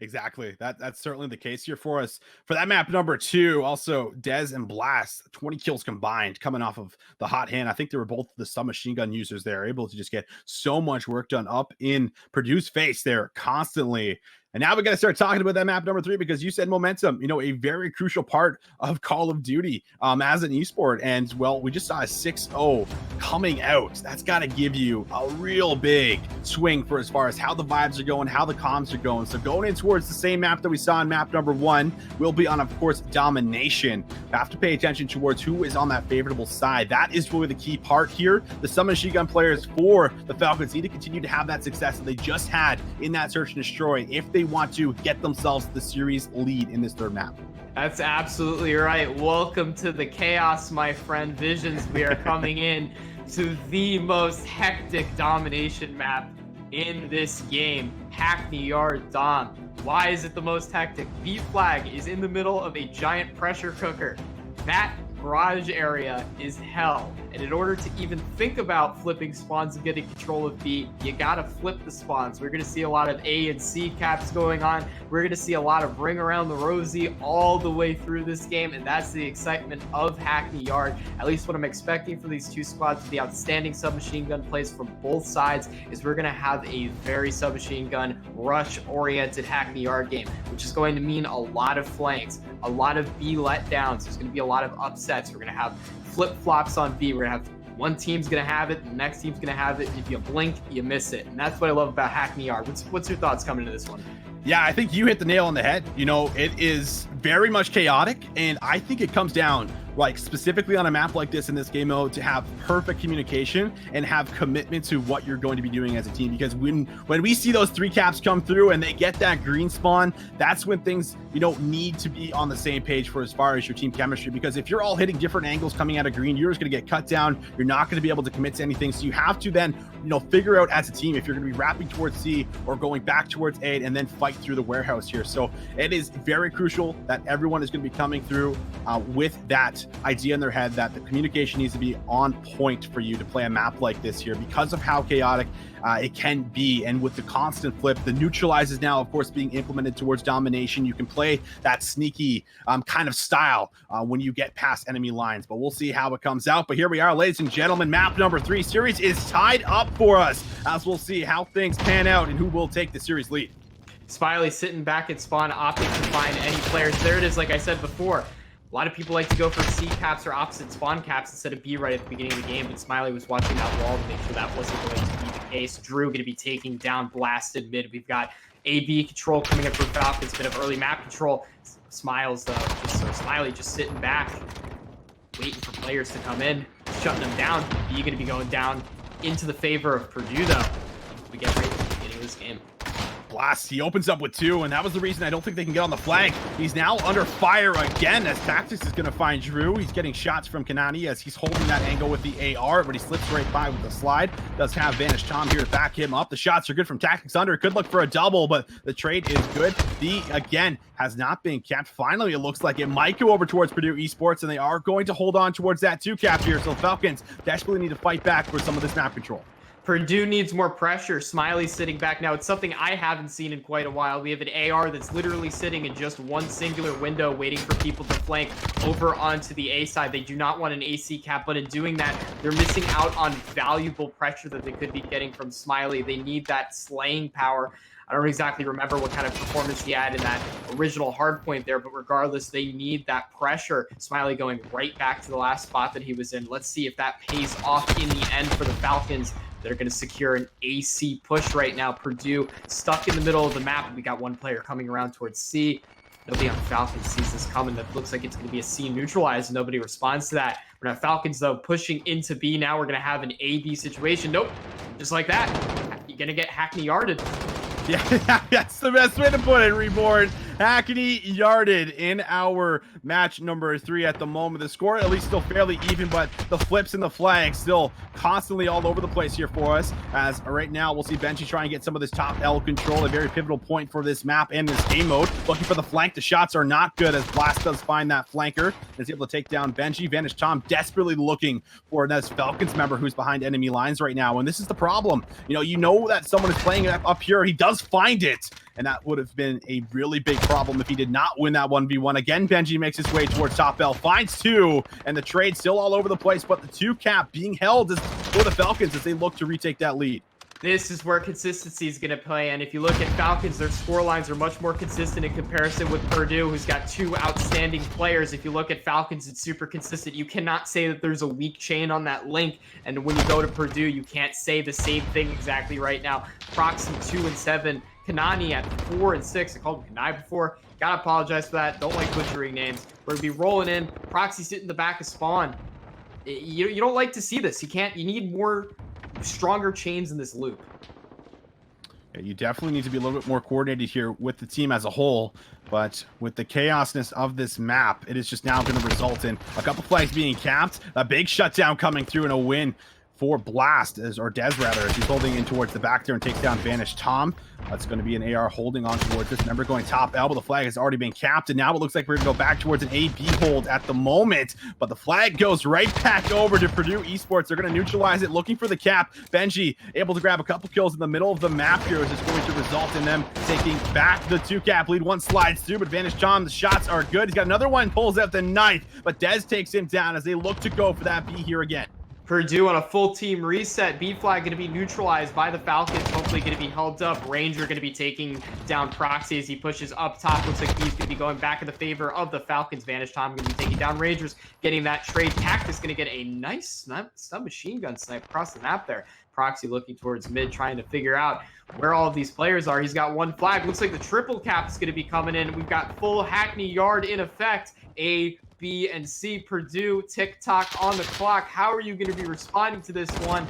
Exactly. That's certainly the case here for us. For that map number 2, also Dez and Blast, 20 kills combined coming off of the hot hand. I think they were both the submachine gun users there, able to just get so much work done up in Purdue's face there constantly. And now we got to start talking about that map number 3, because you said momentum, a very crucial part of Call of Duty as an esport. And well, we just saw a 6-0 coming out. That's got to give you a real big swing for as far as how the vibes are going, how the comms are going. So going in towards the same map that we saw in map number 1 will be on, of course, domination. You have to pay attention towards who is on that favorable side. That is really the key part here. The submachine gun players for the Falcons need to continue to have that success that they just had in that search and destroy if they want to get themselves the series lead in this third map. That's absolutely right. Welcome to the chaos, my friend. Visions, we are coming in to the most hectic domination map in this game, Hackney Yard Dom. Why is it the most hectic? B flag is in the middle of a giant pressure cooker. That garage area is hell. And in order to even think about flipping spawns and getting control of B, you gotta flip the spawns. We're gonna see a lot of A and C caps going on. We're gonna see a lot of ring around the rosy all the way through this game, and that's the excitement of Hackney Yard. At least what I'm expecting for these two squads with the outstanding submachine gun plays from both sides is we're gonna have a very submachine gun rush-oriented Hackney Yard game, which is going to mean a lot of flanks, a lot of B letdowns. There's gonna be a lot of upsets. We're gonna have flip-flops on B. We're gonna have one team's gonna have it, the next team's gonna have it. If you blink, you miss it. And that's what I love about Hackney Yard. What's your thoughts coming into this one? Yeah, I think you hit the nail on the head. It is very much chaotic, and I think it comes down, like, specifically on a map like this in this game mode, to have perfect communication and have commitment to what you're going to be doing as a team. Because when we see those 3 caps come through and they get that green spawn, that's when things, need to be on the same page for as far as your team chemistry. Because if you're all hitting different angles coming out of green, you're just going to get cut down. You're not going to be able to commit to anything. So you have to then, figure out as a team if you're going to be wrapping towards C or going back towards A and then fight through the warehouse here. So it is very crucial that everyone is going to be coming through with that idea in their head that the communication needs to be on point for you to play a map like this here, because of how chaotic it can be. And with the constant flip, the neutralizes now, of course, being implemented towards domination. You can play that sneaky kind of style when you get past enemy lines, but we'll see how it comes out. But here we are, ladies and gentlemen, map number 3 series is tied up for us, as we'll see how things pan out and who will take the series lead. Smiley sitting back at spawn, opting to find any players. There it is, like I said before. A lot of people like to go for C caps or opposite spawn caps instead of B right at the beginning of the game, but Smiley was watching that wall to make sure that wasn't going to be the case. Drew going to be taking down Blasted mid. We've got AB control coming up for Falcons, bit of early map control. Smiley just sitting back, waiting for players to come in, shutting them down. B going to be going down into the favor of Purdue, though. We get right at the beginning of this game. Blast, he opens up with 2, and that was the reason I don't think they can get on the flank. He's now under fire again as Tactics is going to find Drew. He's getting shots from Kanani as he's holding that angle with the AR, but he slips right by with the slide. Does have Vanish Tom here to back him up. The shots are good from Tactics under. Could look for a double, but the trade is good. B, again, has not been capped. Finally, it looks like it might go over towards Purdue Esports, and they are going to hold on towards that 2 cap here. So Falcons desperately need to fight back for some of this map control. Purdue needs more pressure. Smiley's sitting back now. It's something I haven't seen in quite a while. We have an AR that's literally sitting in just one singular window waiting for people to flank over onto the A side. They do not want an AC cap, but in doing that, they're missing out on valuable pressure that they could be getting from Smiley. They need that slaying power. I don't exactly remember what kind of performance he had in that original hardpoint there, but regardless, they need that pressure. Smiley going right back to the last spot that he was in. Let's see if that pays off in the end for the Falcons. They're going to secure an AC push right now. Purdue stuck in the middle of the map. We got one player coming around towards C. Nobody on Falcons sees this coming. That looks like it's going to be a C neutralized. Nobody responds to that. We're not Falcons, though, pushing into B. Now we're going to have an AB situation. Nope. Just like that. You're going to get Hackney yarded. Yeah, that's the best way to put it, Reborn. Hackney yarded in our match number 3 at the moment. The score at least still fairly even, but the flips and the flags still constantly all over the place here for us. As right now, we'll see Benji try and get some of this top L control, a very pivotal point for this map and this game mode. Looking for the flank. The shots are not good as Blast does find that flanker and is able to take down Benji. Vanish Tom desperately looking for this Falcons member who's behind enemy lines right now. And this is the problem. You know that someone is playing up here. He does find it. And that would have been a really big problem if he did not win that 1v1. Again, Benji makes his way towards top L, finds 2, and the trade still all over the place, but the 2 cap being held is for the Falcons as they look to retake that lead. This is where consistency is going to play, and if you look at Falcons, their score lines are much more consistent in comparison with Purdue, who's got 2 outstanding players. If you look at Falcons, it's super consistent. You cannot say that there's a weak chain on that link, and when you go to Purdue, you can't say the same thing exactly right now. Proxy 2 and 7. Kanani at 4 and 6. I called him Kanai before. Gotta apologize for that. Don't like butchering names. We're gonna be rolling in. Proxy sitting in the back of spawn. You don't like to see this. You need more stronger chains in this loop. Yeah, you definitely need to be a little bit more coordinated here with the team as a whole. But with the chaosness of this map, it is just now going to result in a couple flags being capped, a big shutdown coming through, and a win for Blast, or Dez rather, as he's holding in towards the back there and takes down Vanish Tom. That's going to be an AR holding on towards this member going top elbow. The flag has already been capped, and now it looks like we're going to go back towards an AB hold at the moment. But the flag goes right back over to Purdue Esports. They're going to neutralize it, looking for the cap. Benji able to grab a couple kills in the middle of the map here, which is going to result in them taking back the 2 cap lead. One slides through, but Vanish Tom, the shots are good. He's got another one, pulls out the knife, but Dez takes him down as they look to go for that B here again. Purdue on a full team reset. B flag going to be neutralized by the Falcons. Hopefully going to be held up. Ranger going to be taking down Proxy as he pushes up top. Looks like he's going to be going back in the favor of the Falcons. Vanish Tom going to be taking down Rangers, getting that trade. Cactus going to get a nice submachine gun snipe across the map there. Proxy looking towards mid, trying to figure out where all of these players are. He's got 1 flag. Looks like the triple cap is going to be coming in. We've got full Hackney yard in effect. A, B, and C. Purdue, tick-tock on the clock. How are you going to be responding to this one?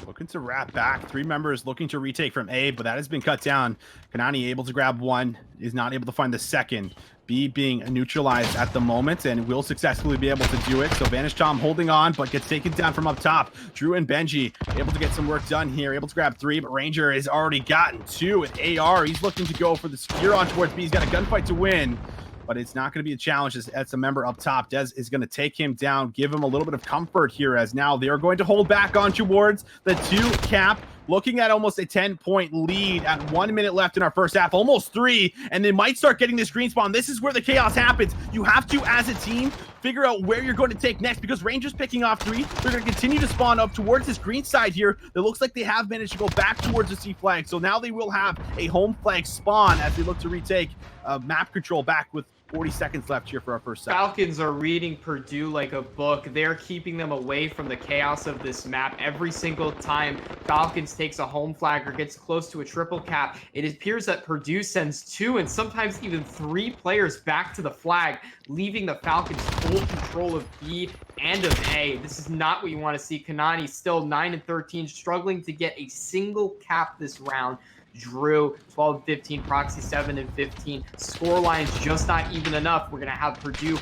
Looking to wrap back. 3 members looking to retake from A, but that has been cut down. Kanani able to grab 1, is not able to find the second. B being neutralized at the moment and will successfully be able to do it. So Vanish Tom holding on, but gets taken down from up top. Drew and Benji able to get some work done here, able to grab 3, but Ranger has already gotten 2 with AR. He's looking to go for the secure on towards B. He's got a gunfight to win, but it's not going to be a challenge as a member up top. Dez is going to take him down, give him a little bit of comfort here, as now they are going to hold back on towards the 2 cap, looking at almost a 10-point lead at 1 minute left in our first half, almost 3, and they might start getting this green spawn. This is where the chaos happens. You have to, as a team, figure out where you're going to take next, because Rangers picking off 3. They're going to continue to spawn up towards this green side here. It looks like they have managed to go back towards the C flag, so now they will have a home flag spawn as they look to retake map control back with 40 seconds left here for our first set. Falcons are reading Purdue like a book. They're keeping them away from the chaos of this map. Every single time Falcons takes a home flag or gets close to a triple cap, it appears that Purdue sends 2 and sometimes even 3 players back to the flag, leaving the Falcons full control of B and of A. This is not what you want to see. Kanani still 9 and 13, struggling to get a single cap this round. Drew 12 and 15, Proxy 7 and 15. Scoreline's just not even enough. We're gonna have Purdue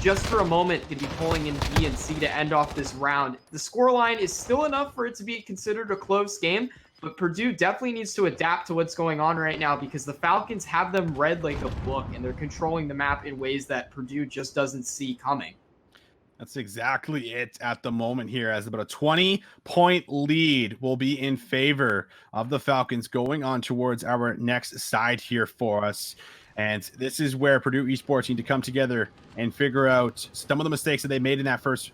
just for a moment going to be pulling in B and C to end off this round. The scoreline is still enough for it to be considered a close game, but Purdue definitely needs to adapt to what's going on right now because the Falcons have them read like a book and they're controlling the map in ways that Purdue just doesn't see coming. That's exactly it at the moment here, as about a 20-point lead will be in favor of the Falcons going on towards our next side here for us. And this is where Purdue Esports need to come together and figure out some of the mistakes that they made in that first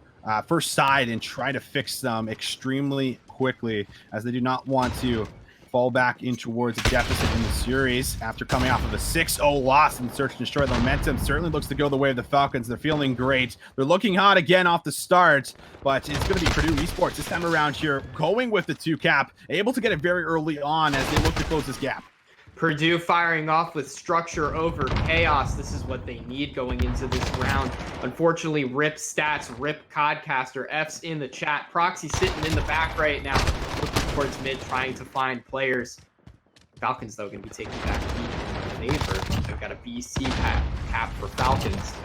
side and try to fix them extremely quickly, as they do not want to fall back in towards a deficit in the series after coming off of a 6-0 loss in search and destroy. The momentum certainly looks to go the way of the Falcons. They're feeling great. They're looking hot again off the start, but it's going to be Purdue Esports this time around here, going with the 2 cap, able to get it very early on as they look to close this gap. Purdue firing off with structure over chaos. This is what they need going into this round. Unfortunately, RIP stats, RIP Codcaster, F's in the chat. Proxy sitting in the back right now, looking towards mid, trying to find players. Falcons, though, going to be taking back B in favor. They've got a BC cap for Falcons.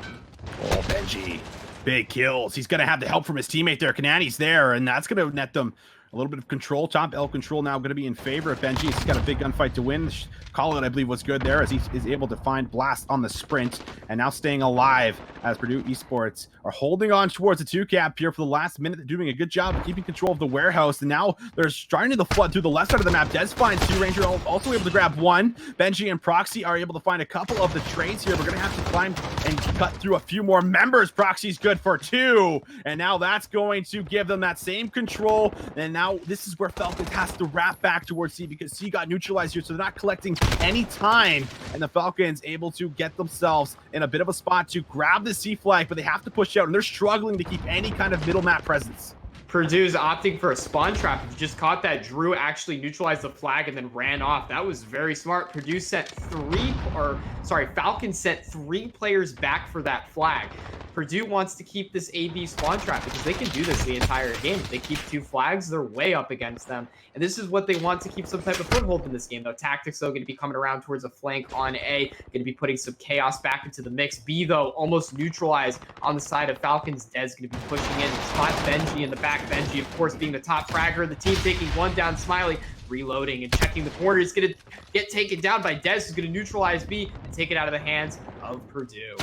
Oh, Benji. Big kills. He's going to have the help from his teammate there. Kanani's there, and that's going to net them a little bit of control. Top L control now going to be in favor of Benji. He's got a big gunfight to win. Call-out, I believe, was good there as he is able to find Blast on the sprint and now staying alive as Purdue Esports are holding on towards a 2 cap here for the last minute. They're doing a good job of keeping control of the warehouse, and now they're starting to flood through the left side of the map. Des finds 2. Ranger also able to grab 1. Benji and Proxy are able to find a couple of the trades here. We're going to have to climb and cut through a few more members. Proxy's good for 2, and now that's going to give them that same control. And now this is where Falcons has to wrap back towards C because C got neutralized here, so they're not collecting any time, and the Falcons able to get themselves in a bit of a spot to grab the C flag, but they have to push out, and they're struggling to keep any kind of middle map presence. Purdue's opting for a spawn trap. If you just caught that, Drew actually neutralized the flag and then ran off. That was very smart. Purdue sent Falcons sent 3 players back for that flag. Purdue wants to keep this AB spawn trap because they can do this the entire game. If they keep 2 flags, they're way up against them. And this is what they want to keep some type of foothold in this game, though. Tactics, though, going to be coming around towards a flank on A. Going to be putting some chaos back into the mix. B, though, almost neutralized on the side of Falcons. Dez going to be pushing in. Spot Benji in the back. Benji, of course, being the top fragger of the team, taking 1 down. Smiley reloading and checking the corner. He's going to get taken down by Dez, who's going to neutralize B and take it out of the hands of Purdue.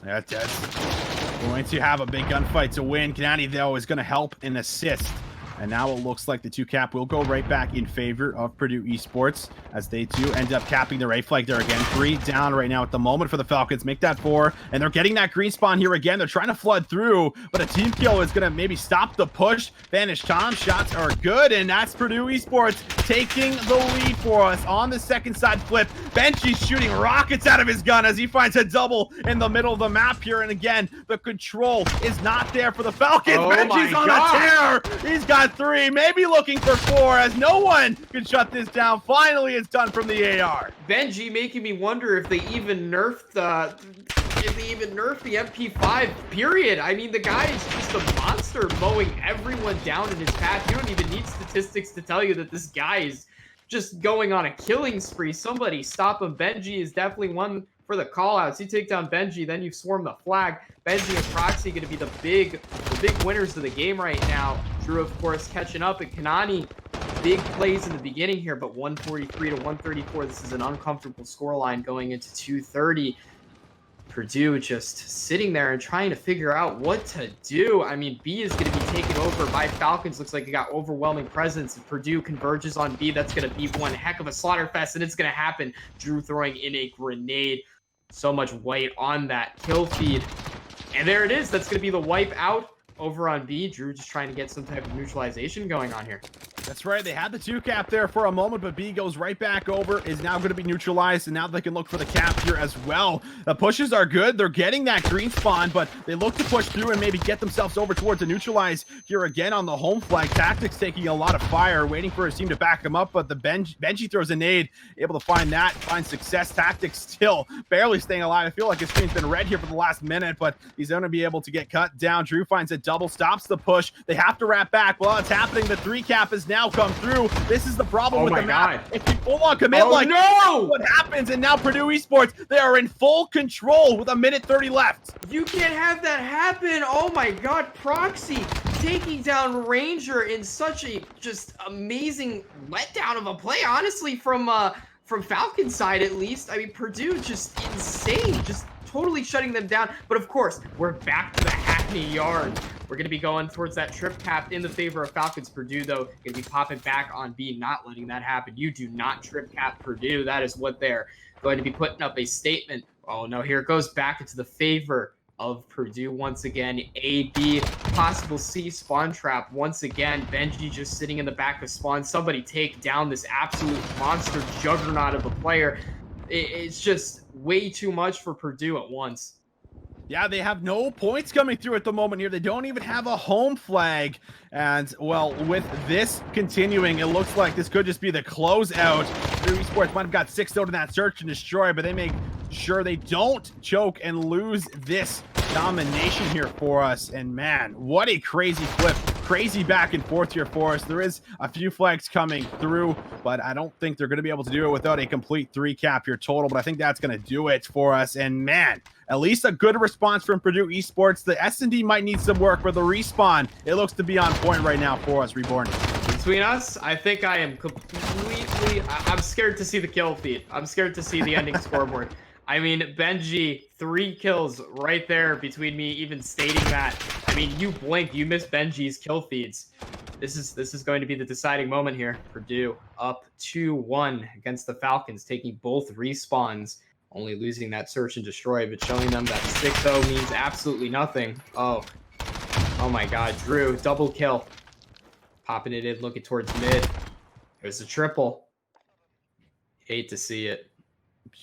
Yeah, Dez going to have a big gunfight to win. Kanani, though, is going to help and assist. And now it looks like the 2 cap will go right back in favor of Purdue Esports as they too end up capping their A flag there again. 3 down right now at the moment for the Falcons. Make that 4. And they're getting that green spawn here again. They're trying to flood through, but a team kill is going to maybe stop the push. Vanish Tom shots are good. And that's Purdue Esports taking the lead for us on the second side flip. Benji's shooting rockets out of his gun as he finds a double in the middle of the map here. And again, the control is not there for the Falcons. Oh Benji's on a tear. He's got 3, maybe looking for 4 as no one can shut this down. Finally, it's done from the AR. Benji making me wonder if they even nerfed the MP5, period. I mean, the guy is just a monster mowing everyone down in his path. You don't even need statistics to tell you that this guy is just going on a killing spree. Somebody stop him. Benji is definitely one for the callouts. You take down Benji, then you swarm the flag. Benji and Proxy going to be the big winners of the game right now. Drew, of course, catching up, and Kanani, big plays in the beginning here, but 143 to 134. This is an uncomfortable scoreline going into 230. Purdue just sitting there and trying to figure out what to do. I mean, B is going to be taken over by Falcons. Looks like it got overwhelming presence. If Purdue converges on B, that's going to be one heck of a slaughter fest, and it's going to happen. Drew throwing in a grenade. So much white on that kill feed. And there it is. That's going to be the wipe out over on B. Drew just trying to get some type of neutralization going on here. That's right. They had the 2-cap there for a moment, but B goes right back over, is now going to be neutralized, and now they can look for the cap here as well. The pushes are good. They're getting that green spawn, but they look to push through and maybe get themselves over towards the neutralize here again on the home flag. Tactics taking a lot of fire, waiting for his team to back him up, but the Benji throws a nade, able to find success. Tactics still barely staying alive. I feel like his screen's been red here for the last minute, but he's going to be able to get cut down. Drew finds a double, stops the push. They have to wrap back. While it's happening, the 3-cap is now come through. This is the problem with the map. If you full on commit, what happens? And now Purdue Esports, they are in full control with 1:30 left. You can't have that happen. Oh my God, Proxy taking down Ranger in such a just amazing letdown of a play, honestly, from Falcon's side at least. I mean, Purdue just insane, just totally shutting them down. But of course, we're back to the Hackney yard. We're going to be going towards that trip cap in the favor of Falcons. Purdue, though, going to be popping back on B, not letting that happen. You do not trip cap Purdue. That is what they're going to be putting up a statement. Oh, no, here it goes back into the favor of Purdue once again. A, B, possible C, spawn trap once again. Benji just sitting in the back of spawn. Somebody take down this absolute monster juggernaut of a player. It's just way too much for Purdue at once. Yeah, they have no points coming through at the moment here. They don't even have a home flag. And, well, with this continuing, it looks like this could just be the closeout. Purdue Esports might have got 6 out in that search and destroy, but they make sure they don't choke and lose this domination here for us. And, man, what a crazy flip. Crazy back and forth here for us. There is a few flags coming through, but I don't think they're going to be able to do it without a complete 3-cap here total. But I think that's going to do it for us. And man, at least a good response from Purdue Esports. The S&D might need some work, but the respawn, it looks to be on point right now for us, Reborn. Between us, I think I am completely... I'm scared to see the kill feed. I'm scared to see the ending scoreboard. I mean, Benji, 3 kills right there between me even stating that. I mean, you blink, you miss Benji's kill feeds. This is going to be the deciding moment here. Purdue up 2-1 against the Falcons, taking both respawns, only losing that search and destroy, but showing them that 6-0 means absolutely nothing. Oh my God, Drew, double kill. Popping it in, looking towards mid. There's a triple. Hate to see it.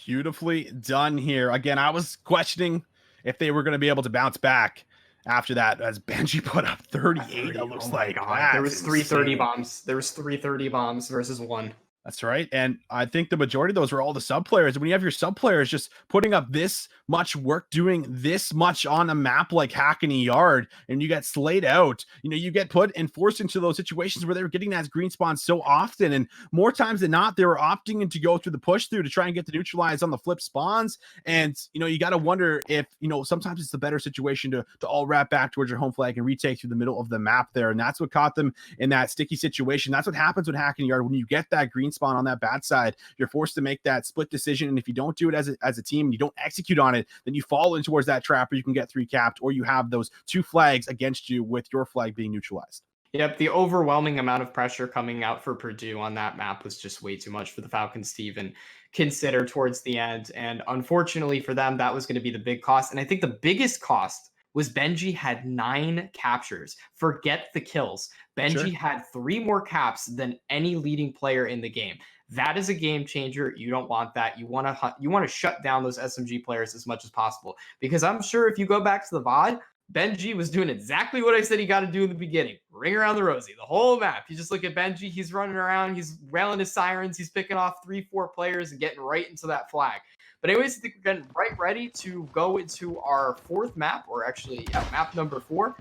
Beautifully done here. Again, I was questioning if they were going to be able to bounce back after that, as Benji put up 38. It looks like there was 330 bombs. There was 330 bombs versus 1. That's right. And I think the majority of those were all the sub players. When you have your sub players just putting up this much work, doing this much on a map like Hackney Yard, and you get slayed out, you get put and forced into those situations where they were getting that green spawn so often. And more times than not, they were opting to go through the push through to try and get the neutralize on the flip spawns. And, you got to wonder if, sometimes it's the better situation to all wrap back towards your home flag and retake through the middle of the map there. And that's what caught them in that sticky situation. That's what happens with Hackney Yard. When you get that green spawn on that bad side, you're forced to make that split decision. And if you don't do it as a team and you don't execute on it, then you fall in towards that trap where you can get 3-capped, or you have those 2 flags against you with your flag being neutralized. Yep, the overwhelming amount of pressure coming out for Purdue on that map was just way too much for the Falcons to even consider towards the end. And unfortunately for them, that was going to be the big cost. And I think the biggest cost was Benji had 9 captures. Forget the kills. Benji had 3 more caps than any leading player in the game. That is a game changer. You don't want that. You want to shut down those SMG players as much as possible. Because I'm sure if you go back to the VOD, Benji was doing exactly what I said he got to do in the beginning. Ring around the rosy, the whole map. You just look at Benji, he's running around, he's wailing his sirens, he's picking off 3-4 players and getting right into that flag. But anyways, I think we're getting right ready to go into our 4th map, or actually map number 4.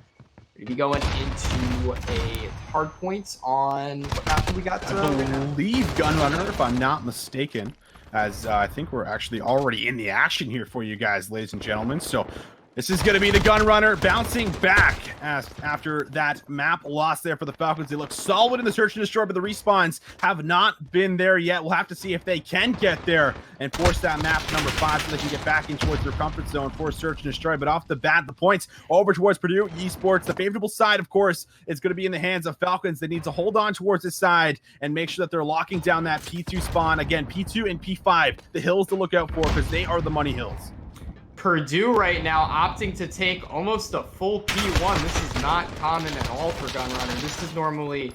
We're going to be going into a hard points on what map do we got? I believe Gunrunner, if I'm not mistaken, as I think we're actually already in the action here for you guys, ladies and gentlemen. So this is going to be the Gunrunner bouncing back after that map loss there for the Falcons. They look solid in the search and destroy, but the respawns have not been there yet. We'll have to see if they can get there and force that map number 5 so they can get back in towards their comfort zone for search and destroy. But off the bat, the points over towards Purdue Esports. The favorable side, of course, is going to be in the hands of Falcons. They need to hold on towards this side and make sure that they're locking down that P2 spawn. Again, P2 and P5, the hills to look out for, because they are the money hills. Purdue right now opting to take almost a full P1. This is not common at all for Gunrunner. This is normally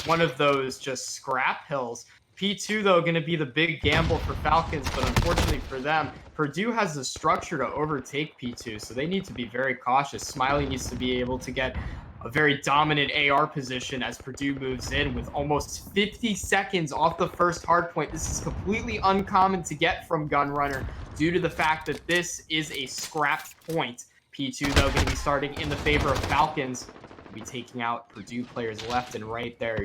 one of those just scrap hills. P2, though, going to be the big gamble for Falcons, but unfortunately for them, Purdue has the structure to overtake P2, so they need to be very cautious. Smiley needs to be able to get a very dominant AR position as Purdue moves in with almost 50 seconds off the first hard point. This is completely uncommon to get from Gunrunner due to the fact that this is a scrapped point. P2, though, going to be starting in the favor of Falcons. Be taking out Purdue players left and right there.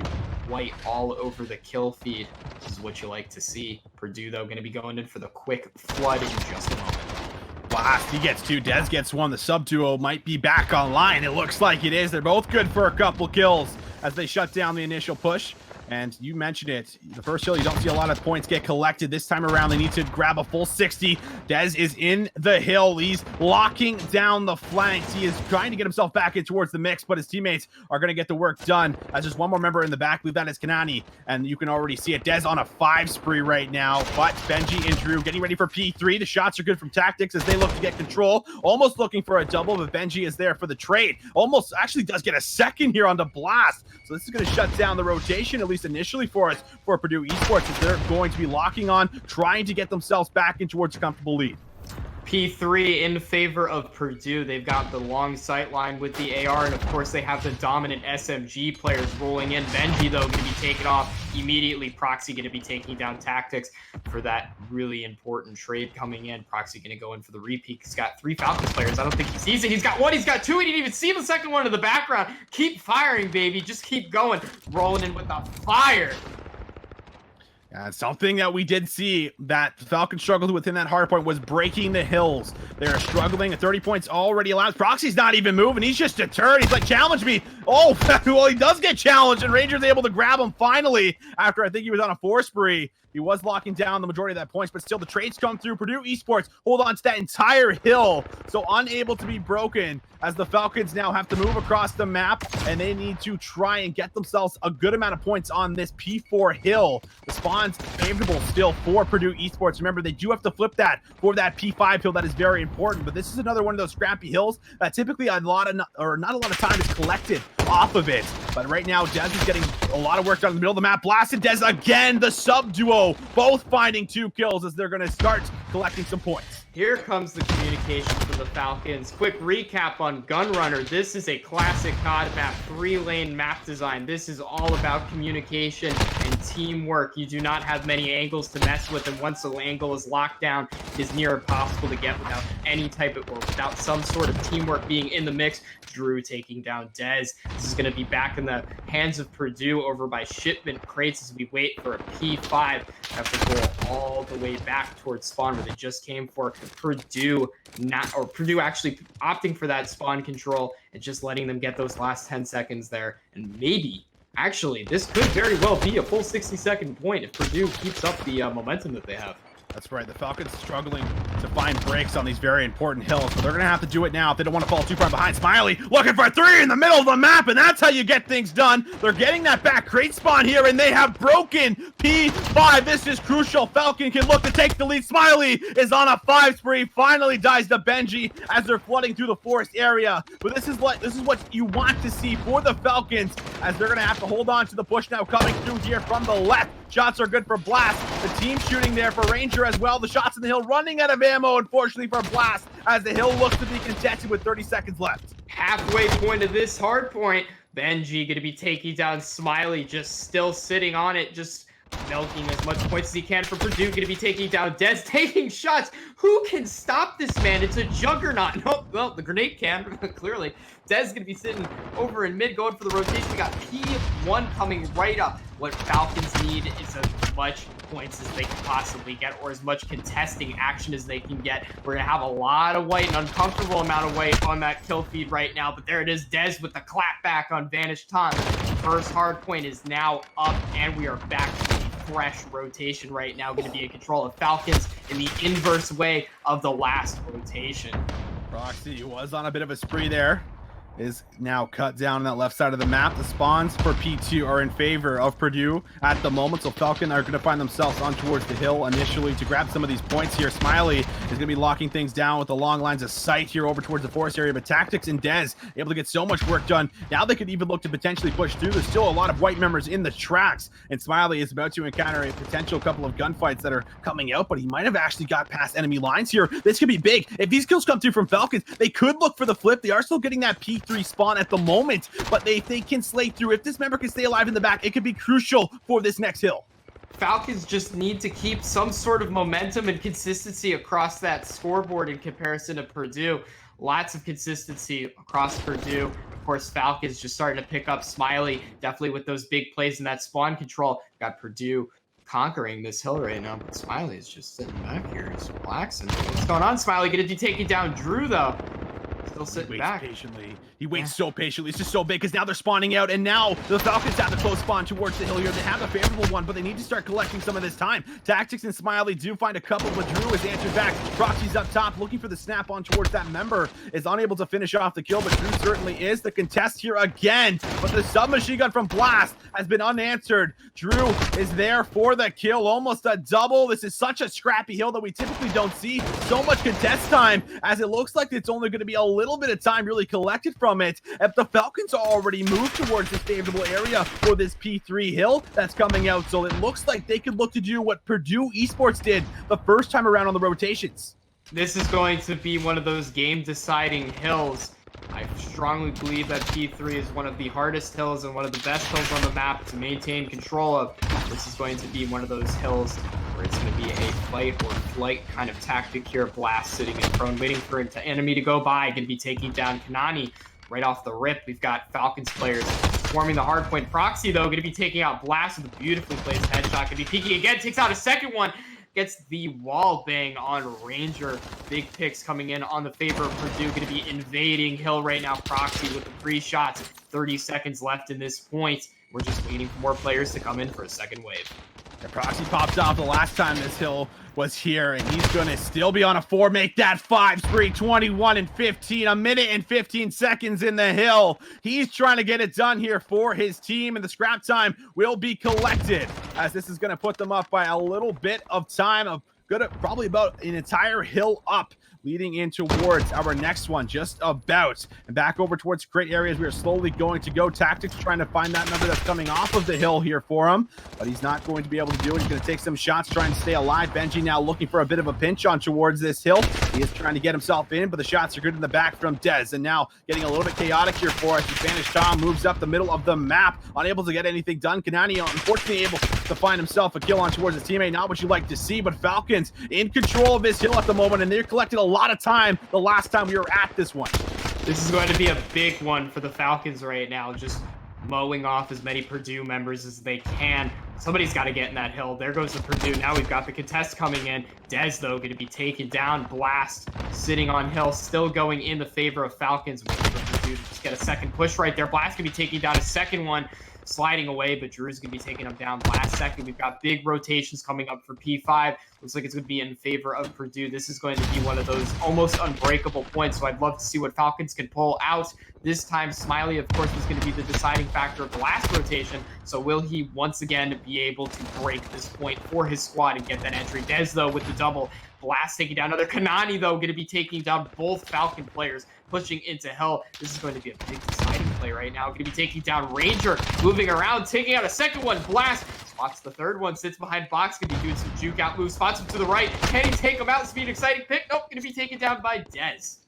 White all over the kill feed. This is what you like to see. Purdue, though, going to be going in for the quick flood in just a moment. Blast, he gets two. Dez gets one. The sub duo might be back online. It looks like it is. They're both good for a couple kills as they shut down the initial push. And you mentioned it, the first hill, you don't see a lot of points get collected. This time around, they need to grab a full 60. Dez is in the hill. He's locking down the flanks. He is trying to get himself back in towards the mix, but his teammates are going to get the work done. As there's one more member in the back, I believe that is Kanani, and you can already see it. Dez on a 5 spree right now, but Benji and Drew getting ready for P3. The shots are good from Tactics as they look to get control. Almost looking for a double, but Benji is there for the trade. Almost actually does get a second here on the blast. So this is going to shut down the rotation, at least initially for us, for Purdue Esports, as they're going to be locking on, trying to get themselves back in towards a comfortable lead. P3 in favor of Purdue. They've got the long sight line with the AR, and of course they have the dominant SMG players rolling in. Benji, though, going to be taken off immediately. Proxy going to be taking down Tactics for that really important trade coming in. Proxy going to go in for the repeat. He's got 3 Falcons players. I don't think he sees it. He's got 1, he's got 2. He didn't even see the second one in the background. Keep firing, baby. Just keep going. Rolling in with the fire. Something that we did see that the Falcons struggled with in that hard point was breaking the hills. They're struggling at 30 points already allowed. Proxy's not even moving. He's just deterred. He's like, challenge me. Oh, well, he does get challenged, and Ranger's able to grab him finally after I think he was on a 4 spree. He was locking down the majority of that points, but still the trades come through. Purdue Esports hold on to that entire hill, so unable to be broken as the Falcons now have to move across the map, and they need to try and get themselves a good amount of points on this P4 hill. The spawn's favorable still for Purdue Esports. Remember, they do have to flip that for that P5 hill. That is very important, but this is another one of those scrappy hills that typically not a lot of time is collected off of it. But right now, Dez is getting a lot of work done in the middle of the map. Blasted Dez again, the sub duo, both finding 2 kills as they're going to start collecting some points. Here comes the communication for the Falcons. Quick recap on Gunrunner. This is a classic COD map, 3-lane map design. This is all about communication and teamwork. You do not have many angles to mess with, and once the angle is locked down, it is near impossible to get without any type of, or without some sort of teamwork being in the mix. Drew taking down Dez. This is going to be back in the hands of Purdue over by Shipment Crates as we wait for a P5. Have to go all the way back towards spawn where they just came for. Purdue actually opting for that spawn control and just letting them get those last 10 seconds there. And maybe, actually, this could very well be a full 60-second point if Purdue keeps up the momentum that they have. That's right. The Falcons struggling to find breaks on these very important hills, but they're going to have to do it now if they don't want to fall too far behind. Smiley looking for a 3 in the middle of the map, and that's how you get things done. They're getting that back crate spawn here, and they have broken P5. This is crucial. Falcon can look to take the lead. Smiley is on a 5 spree, finally dies to Benji as they're flooding through the forest area. But this is what you want to see for the Falcons, as they're going to have to hold on to the push now coming through here from the left. Shots are good for Blast. The team shooting there for Ranger as well. The shots in the hill running out of ammo, unfortunately, for Blast, as the hill looks to be contested with 30 seconds left. Halfway point of this hard point. Benji going to be taking down Smiley, just still sitting on it, just milking as much points as he can for Purdue. Going to be taking down Dez, taking shots. Who can stop this man? It's a juggernaut. Nope, well, the grenade can, clearly. Dez going to be sitting over in mid, going for the rotation. We got P1 coming right up. What Falcons need is as much points as they can possibly get, or as much contesting action as they can get. We're going to have a lot of white, an uncomfortable amount of white on that kill feed right now, but there it is, Dez with the clap back on Vanish Time. First hard point is now up, and we are back to the fresh rotation right now, going to be in control of Falcons in the inverse way of the last rotation. Proxy was on a bit of a spree there. is now cut down on that left side of the map. The spawns for P2 are in favor of Purdue at the moment, so Falcon are going to find themselves on towards the hill initially to grab some of these points here. Smiley is going to be locking things down with the long lines of sight here over towards the forest area, but Tactics and Dez able to get so much work done. Now they could even look to potentially push through. There's still a lot of white members in the tracks, and Smiley is about to encounter a potential couple of gunfights that are coming out, but he might have actually got past enemy lines here. This could be big. If these kills come through from Falcons, they could look for the flip. They are still getting that P3 spawn at the moment, but if they can slay through, if this member can stay alive in the back, it could be crucial for this next hill. Falcons just need to keep some sort of momentum and consistency across that scoreboard in comparison to Purdue. Lots of consistency across Purdue. Of course, Falcons just starting to pick up. Smiley definitely with those big plays and that spawn control. Got Purdue conquering this hill right now, but Smiley is just sitting back here. He's relaxing. What's going on, Smiley? Gonna be taking down Drew, though. Still sitting back. Patiently. He waits so patiently. It's just so big because now they're spawning out, and now the Falcons have the close spawn towards the hill here. They have a favorable one, but they need to start collecting some of this time. Tactics and Smiley do find a couple, but Drew is answered back. Proxy's up top, looking for the snap on towards that member. Is unable to finish off the kill, but Drew certainly is. The contest here again, but the submachine gun from Blast has been unanswered. Drew is there for the kill, almost a double. This is such a scrappy hill that we typically don't see so much contest time, as it looks like it's only going to be a little bit of time really collected from it. If the Falcons are already moved towards this favorable area for this P3 hill that's coming out, so it looks like they could look to do what Purdue Esports did the first time around on the rotations. This is going to be one of those game-deciding hills. I strongly believe that P3 is one of the hardest hills and one of the best hills on the map to maintain control of. This is going to be one of those hills where it's going to be a fight or flight kind of tactic here. Blast sitting in prone, waiting for an enemy to go by. Going to be taking down Kanani right off the rip. We've got Falcons players forming the hard point. Proxy, though, going to be taking out Blast with a beautifully placed headshot. Going to be peeking again, takes out a second one. Gets the wall bang on Ranger. Big picks coming in on the favor of Purdue. Going to be invading hill right now. Proxy with the 3 shots. 30 seconds left in this point. We're just waiting for more players to come in for a second wave. The Proxy popped off the last time this hill was here, and he's going to still be on a 4. Make that 5 spree, 21 and 15, a minute and 15 seconds in the hill. He's trying to get it done here for his team, and the scrap time will be collected, as this is going to put them up by a little bit of time, of probably about an entire hill up, leading in towards our next one, just about. And back over towards great areas, we are slowly going to go. Tactics trying to find that number that's coming off of the hill here for him, but he's not going to be able to do it. He's going to take some shots, trying to stay alive. Benji now looking for a bit of a pinch on towards this hill. He is trying to get himself in, but the shots are good in the back from Dez. And now getting a little bit chaotic here for us. Spanish Tom moves up the middle of the map, unable to get anything done. Kanani unfortunately able to find himself a kill on towards his teammate. Not what you like to see, but Falcons in control of this hill at the moment, and they're collecting a lot of time the last time we were at this one. This is going to be a big one for the Falcons right now, just mowing off as many Purdue members as they can. Somebody's got to get in that hill. There goes the Purdue. Now we've got the contest coming in. Dez, though, going to be taken down. Blast sitting on hill, still going in the favor of Falcons. Waiting for Purdue to just get a second push right there. Blast going to be taking down a second one, sliding away, but Drew's going to be taking him down last second. We've got big rotations coming up for P5. Looks like it's going to be in favor of Purdue. This is going to be one of those almost unbreakable points, so I'd love to see what Falcons can pull out. This time, Smiley, of course, was going to be the deciding factor of the last rotation, so will he once again be able to break this point for his squad and get that entry? Dez, though, with the double. Blast taking down another. Kanani, though, going to be taking down both Falcon players, pushing into hell. This is going to be a big deciding play right now. Going to be taking down Ranger, moving around, taking out a second one. Blast spots the third one, sits behind box, going to be doing some juke out moves, spots him to the right. Can he take him out? Speed exciting pick. Nope, going to be taken down by Dez.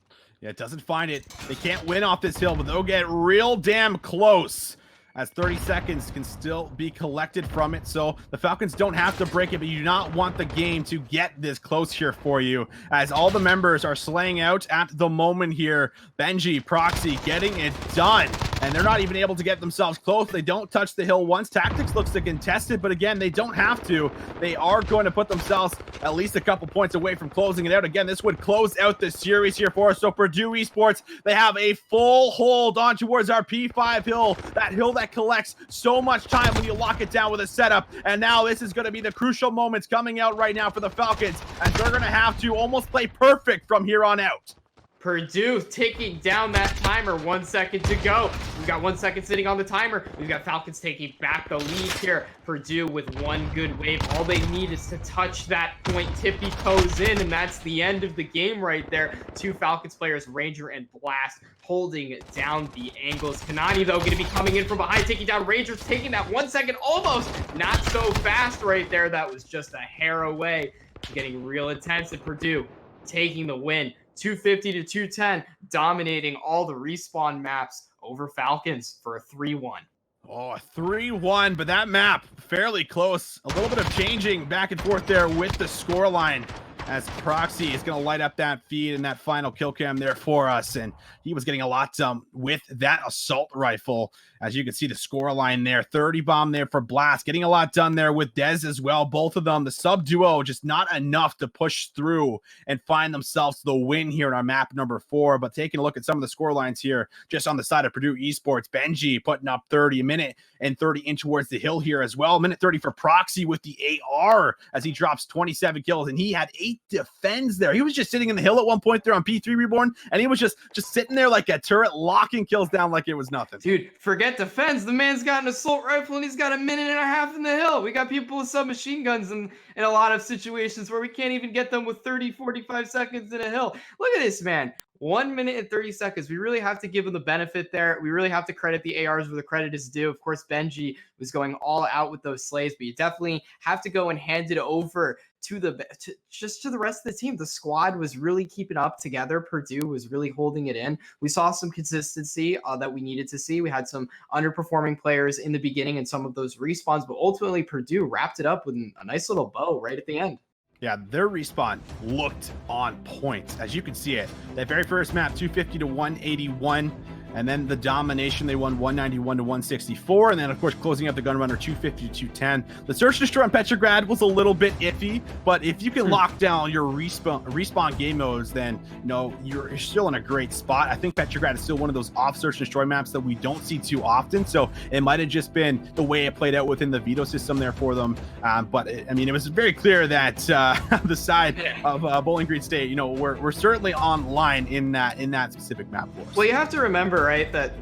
Yeah, it doesn't find it. They can't win off this hill, but they'll get real damn close, as 30 seconds can still be collected from it. So the Falcons don't have to break it, but you do not want the game to get this close here for you, as all the members are slaying out at the moment here. Benji, Proxy getting it done, and they're not even able to get themselves close. They don't touch the hill once. Tactics looks to contest it, but again, they don't have to. They are going to put themselves at least a couple points away from closing it out. Again, this would close out the series here for us. So Purdue Esports, they have a full hold on towards our P5 hill, that hill that collects so much time when you lock it down with a setup. And now this is going to be the crucial moments coming out right now for the Falcons, as they're going to have to almost play perfect from here on out. Purdue taking down that timer. 1 second to go. We've got 1 second sitting on the timer. We've got Falcons taking back the lead here. Purdue with one good wave. All they need is to touch that point. Tippy toes in, and that's the end of the game right there. Two Falcons players, Ranger and Blast, holding down the angles. Kanani, though, going to be coming in from behind, taking down Rangers, taking that 1 second almost. Not so fast right there. That was just a hair away. Getting real intense at Purdue, taking the win. 250 to 210, dominating all the respawn maps over Falcons for a 3-1. Oh, a 3-1, but that map fairly close. A little bit of changing back and forth there with the scoreline, as Proxy is going to light up that feed and that final kill cam there for us. And he was getting a lot done with that assault rifle. As you can see the score line there, 30 bomb there for Blast, getting a lot done there with Dez as well. Both of them, the sub duo, just not enough to push through and find themselves the win here in our map number 4. But taking a look at some of the score lines here, just on the side of Purdue Esports, Benji putting up 30, a minute and 30 in towards the hill here as well. Minute 30 for Proxy with the AR as he drops 27 kills, and he had 8 defends there. He was just sitting in the hill at one point there on P3 Reborn, and he was just sitting there like a turret, locking kills down like it was nothing. Dude, forget defense. The man's got an assault rifle and he's got a minute and a half in the hill. We got people with submachine guns in a lot of situations where we can't even get them with 30, 45 seconds in a hill. Look at this, man. 1 minute and 30 seconds. We really have to give him the benefit there. We really have to credit the ARs where the credit is due. Of course, Benji was going all out with those slays, but you definitely have to go and hand it over to the rest of the team. The squad was really keeping up together. Purdue was really holding it in. We saw some consistency that we needed to see. We had some underperforming players in the beginning and some of those respawns, but ultimately Purdue wrapped it up with a nice little bow right at the end. Yeah, their respawn looked on point. As you can see it, that very first map, 250 to 181. And then the domination, they won 191 to 164. And then, of course, closing out the Gunrunner 250 to 210. The Search Destroy on Petrograd was a little bit iffy, but if you can lock down your respawn game modes, then, you know, you're still in a great spot. I think Petrograd is still one of those off Search Destroy maps that we don't see too often. So it might have just been the way it played out within the veto system there for them. But I mean, it was very clear that the side of Bowling Green State, you know, we're certainly online in that specific map for us. Well, you have to remember, right, that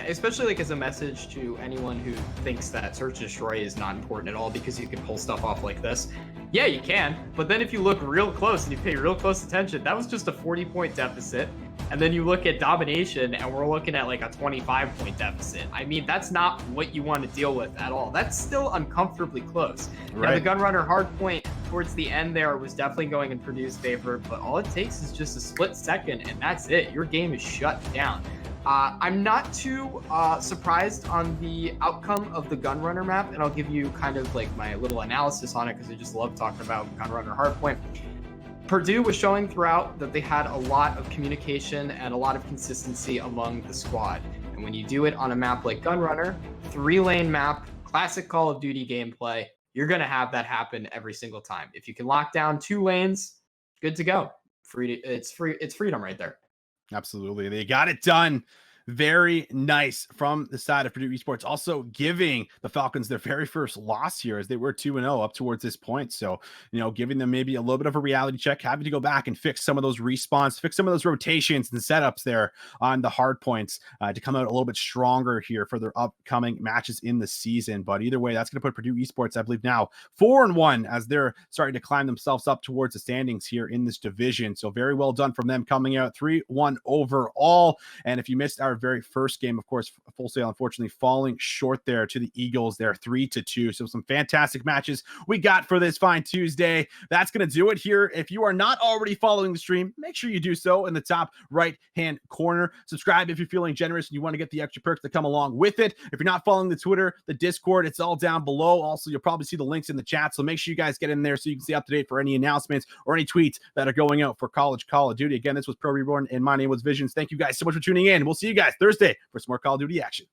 especially like as a message to anyone who thinks that Search and Destroy is not important at all because you can pull stuff off like this. Yeah, you can, but then if you look real close and you pay real close attention, that was just a 40-point deficit. And then you look at domination and we're looking at like a 25-point deficit. I mean, that's not what you want to deal with at all. That's still uncomfortably close. Right. Now, the Gunrunner hardpoint towards the end there was definitely going in Purdue's favor, but all it takes is just a split second and that's it. Your game is shut down. I'm not too surprised on the outcome of the Gunrunner map, and I'll give you kind of like my little analysis on it because I just love talking about Gunrunner hardpoint. Purdue was showing throughout that they had a lot of communication and a lot of consistency among the squad. And when you do it on a map like Gunrunner, 3-lane map, classic Call of Duty gameplay, you're going to have that happen every single time. If you can lock down 2 lanes, good to go. It's freedom right there. Absolutely. They got it done. Very nice from the side of Purdue Esports, also giving the Falcons their very first loss here as they were 2-0 up towards this point. So, you know, giving them maybe a little bit of a reality check, having to go back and fix some of those respawns, fix some of those rotations and setups there on the hard points to come out a little bit stronger here for their upcoming matches in the season. But either way, that's going to put Purdue Esports, I believe, now 4-1 as they're starting to climb themselves up towards the standings here in this division. So very well done from them, coming out 3-1 overall. And if you missed our very first game, of course, Full Sail unfortunately falling short there to the Eagles there 3-2. So some fantastic matches we got for this fine Tuesday. That's going to do it here. If you are not already following the stream, make sure you do so in the top right hand corner. Subscribe if you're feeling generous and you want to get the extra perks that come along with it. If you're not following the Twitter, the Discord, it's all down below. Also, you'll probably see the links in the chat, so make sure you guys get in there so you can stay up to date for any announcements or any tweets that are going out for college Call of Duty. Again, this was Pro Reborn and my name was Visions. Thank you guys so much for tuning in. We'll see you guys Thursday for some more Call of Duty action.